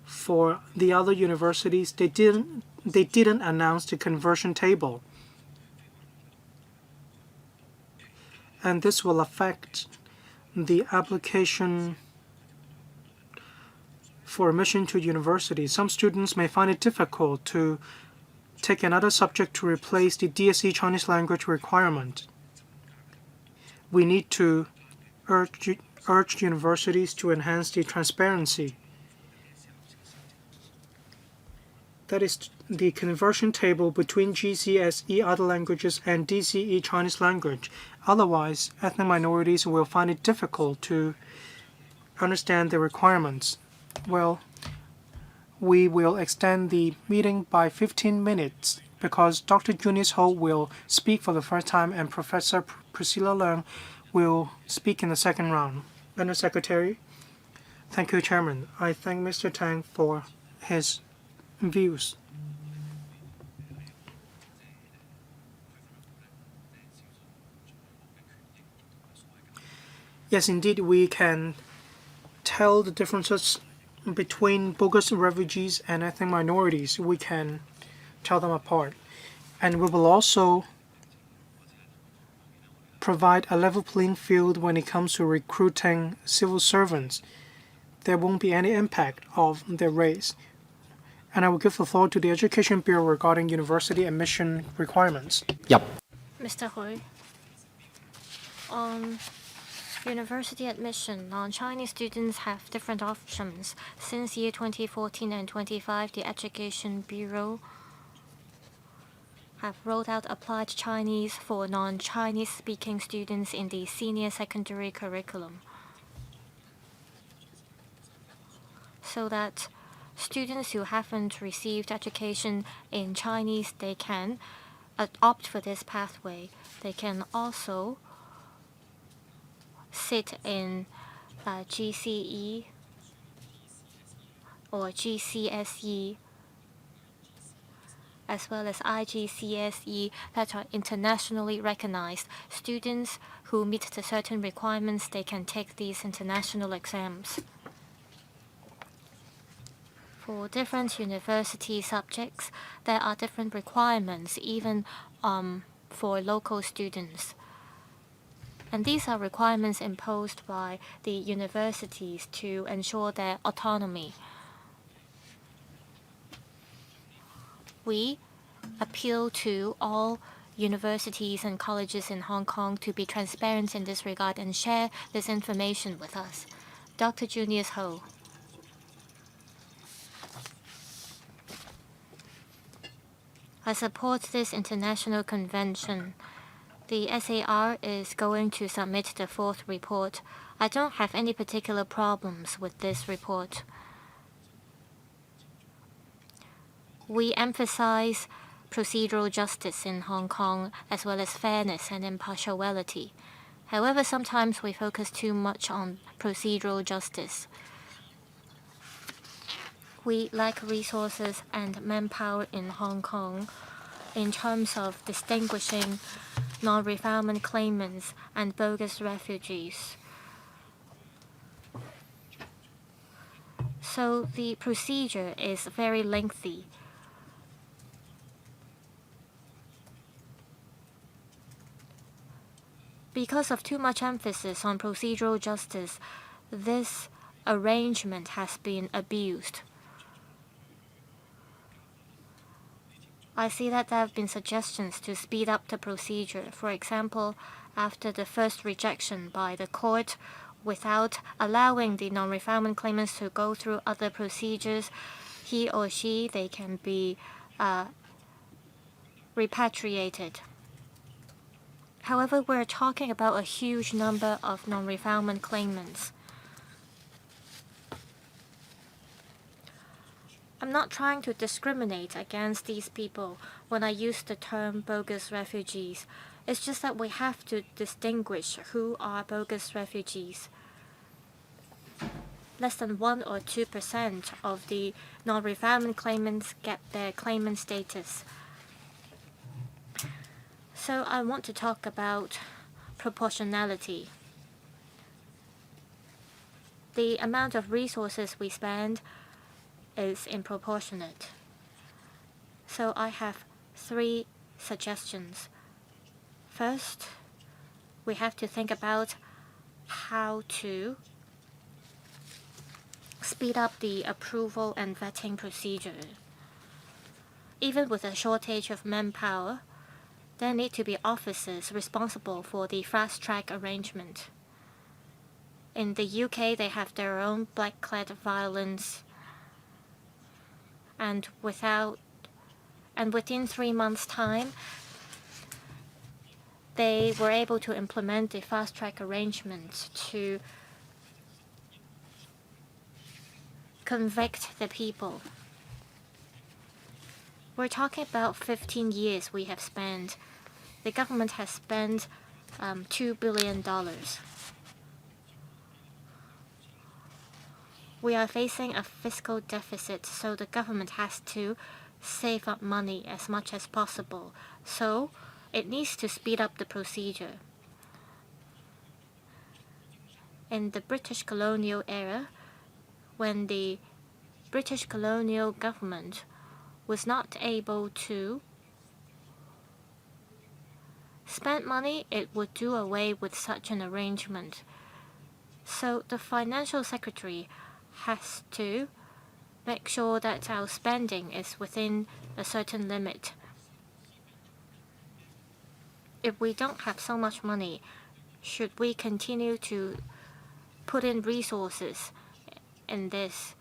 Speaker 2: For the other universities, they didn't announce the conversion table. And this will affect the application for admission to university. Some students may find it difficult to take another subject to replace the DSE Chinese language requirement. We need to urge universities to enhance the transparency. That is the conversion table between GCSE other languages and DCE Chinese language. Otherwise, ethnic minorities will find it difficult to understand the requirements. Well, we will extend the meeting by 15 minutes because Dr. Junius Ho will speak for the first time and Professor Priscilla Leung will speak in the second round. Under Secretary. Thank you, Chairman. I thank Mr. Tang for his views. Yes, indeed, we can tell the differences between bogus refugees and ethnic minorities. We can tell them apart. And we will also provide a level playing field when it comes to recruiting civil servants. There won't be any impact of their race. And I will give the floor to the Education Bureau regarding university admission requirements.
Speaker 3: Yep.
Speaker 1: Mr. Hui, on university admission, non-Chinese students have different options. Since year 2014 and 25, the Education Bureau have rolled out applied Chinese for non-Chinese speaking students in the senior secondary curriculum, so that students who haven't received education in Chinese, they can opt for this pathway. They can also sit in GCE or GCSE, as well as IGCSE, that are internationally recognized. Students who meet the certain requirements, they can take these international exams. For different university subjects, there are different requirements, even for local students. And these are requirements imposed by the universities to ensure their autonomy. We appeal to all universities and colleges in Hong Kong to be transparent in this regard and share this information with us. Dr. Junius Ho. I support this international convention. The SAR is going to submit the 4th report. I don't have any particular problems with this report. We emphasize procedural justice in Hong Kong, as well as fairness and impartiality. However, sometimes we focus too much on procedural justice. We lack resources and manpower in Hong Kong in terms of distinguishing non-refoulement claimants and bogus refugees. So the procedure is very lengthy. Because of too much emphasis on procedural justice, this arrangement has been abused. I see that there have been suggestions to speed up the procedure. For example, after the first rejection by the court, without allowing the non-refoulement claimants to go through other procedures, he or she, they can be repatriated. However, we're talking about a huge number of non-refoulement claimants. I'm not trying to discriminate against these people when I use the term bogus refugees. It's just that we have to distinguish who are bogus refugees. Less than 1 or 2% of the non-refoulement claimants get their claimant status. So I want to talk about proportionality. The amount of resources we spend is improportionate. So I have 3 suggestions. First, we have to think about how to speed up the approval and vetting procedure. Even with a shortage of manpower, there need to be officers responsible for the fast-track arrangement. In the UK, they have their own black-clad violence, and within 3 months' time, they were able to implement the fast-track arrangement to convict the people. We're talking about 15 years we have spent. The government has spent $2 billion. We are facing a fiscal deficit, so the government has to save up money as much as possible. So it needs to speed up the procedure. In the British colonial era, when the British colonial government was not able to spend money, it would do away with such an arrangement. So the financial secretary has to make sure that our spending is within a certain limit. If we don't have so much money, should we continue to put in resources in this?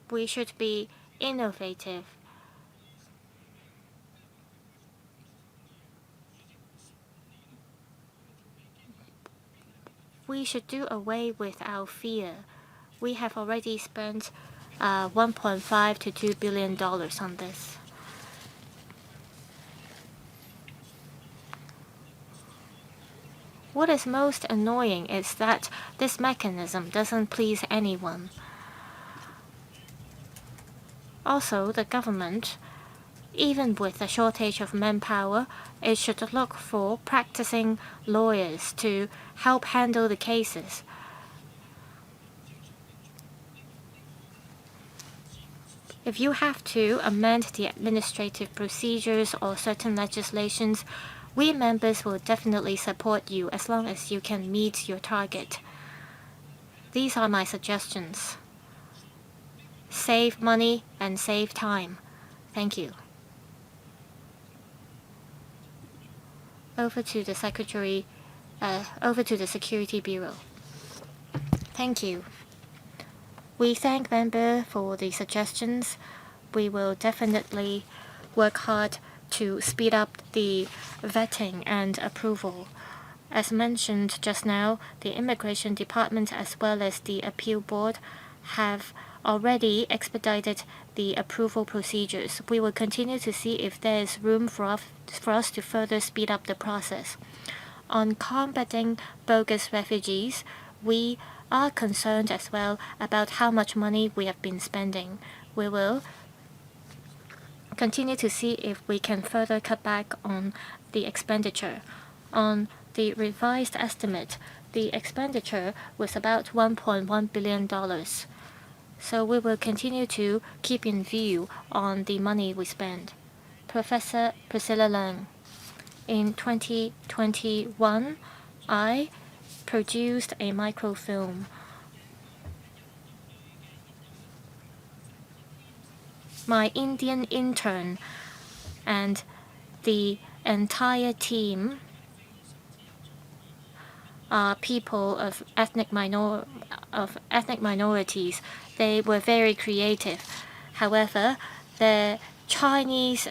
Speaker 1: We should be innovative. We should do away with our fear. We have already spent $1.5 to $2 billion on this. What is most annoying is that this mechanism doesn't please anyone. Also, the government, even with a shortage of manpower, it should look for practicing lawyers to help handle the cases. If you have to amend the administrative procedures or certain legislations, we members will definitely support you as long as you can meet your target. These are my suggestions. Save money and save time. Thank you. Over to the Secretary, over to the Security Bureau. Thank you. We thank member for the suggestions. We will definitely work hard to speed up the vetting and approval. As mentioned just now, the Immigration Department as well as the Appeal Board have already expedited the approval procedures. We will continue to see if there is room for us to further speed up the process. On combating bogus refugees, we are concerned as well about how much money we have been spending. We will continue to see if we can further cut back on the expenditure. On the revised estimate, the expenditure was about $1.1 billion. So we will continue to keep in view on the money we spend. Professor Priscilla Leung. In 2021, I produced a microfilm. My Indian intern and the entire team are people of ethnic minorities. They were very creative. However, their Chinese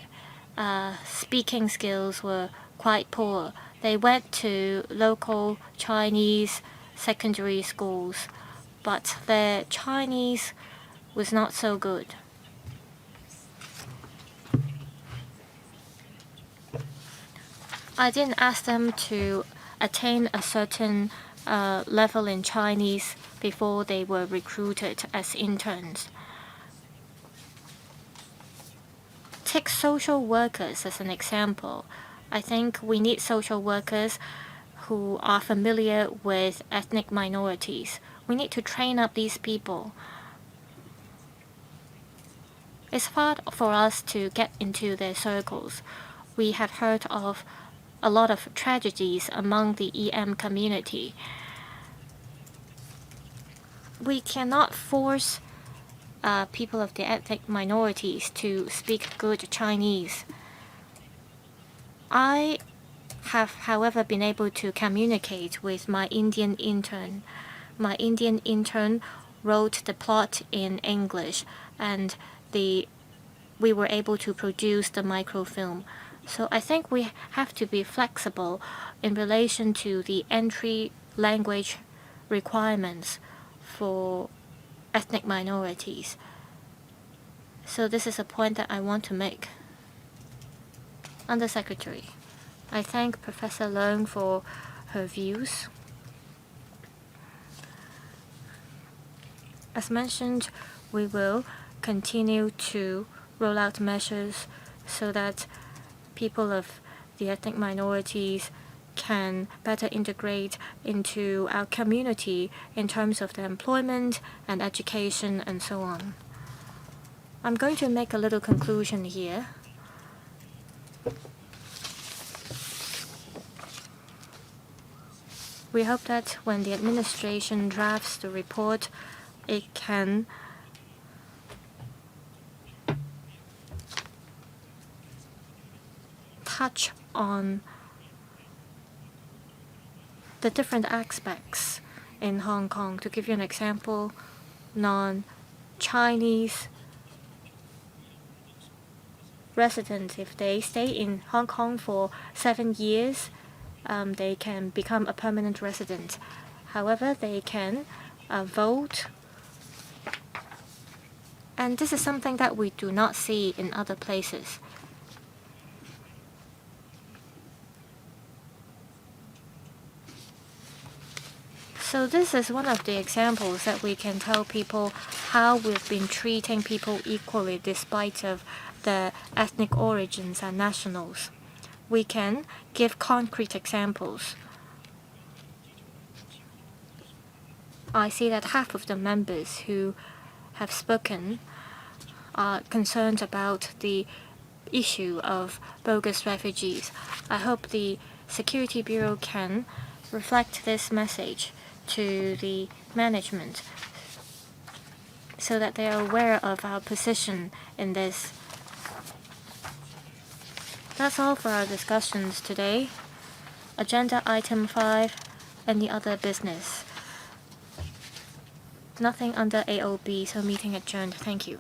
Speaker 1: speaking skills were quite poor. They went to local Chinese secondary schools, but their Chinese was not so good. I didn't ask them to attain a certain level in Chinese before they were recruited as interns. Take social workers as an example. I think we need social workers who are familiar with ethnic minorities. We need to train up these people. It's hard for us to get into their circles. We have heard of a lot of tragedies among the EM community. We cannot force people of the ethnic minorities to speak good Chinese. I have, however, been able to communicate with my Indian intern. My Indian intern wrote the plot in English, and we were able to produce the microfilm. So I think we have to be flexible in relation to the entry language requirements for ethnic minorities. So this is a point that I want to make. Undersecretary, I thank Professor Leung for her views. As mentioned, we will continue to roll out measures so that people of the ethnic minorities can better integrate into our community in terms of their employment and education and so on. I'm going to make a little conclusion here. We hope that when the administration drafts the report, it can touch on the different aspects in Hong Kong. To give you an example, non-Chinese residents, if they stay in Hong Kong for 7 years, they can become a permanent resident. However, they can vote. And this is something that we do not see in other places. So this is one of the examples that we can tell people how we've been treating people equally despite of their ethnic origins and nationals. We can give concrete examples. I see that half of the members who have spoken are concerned about the issue of bogus refugees. I hope the Security Bureau can reflect this message to the management so that they are aware of our position in this. That's all for our discussions today. Agenda item 5, any other business. Nothing under AOB, so meeting adjourned. Thank you.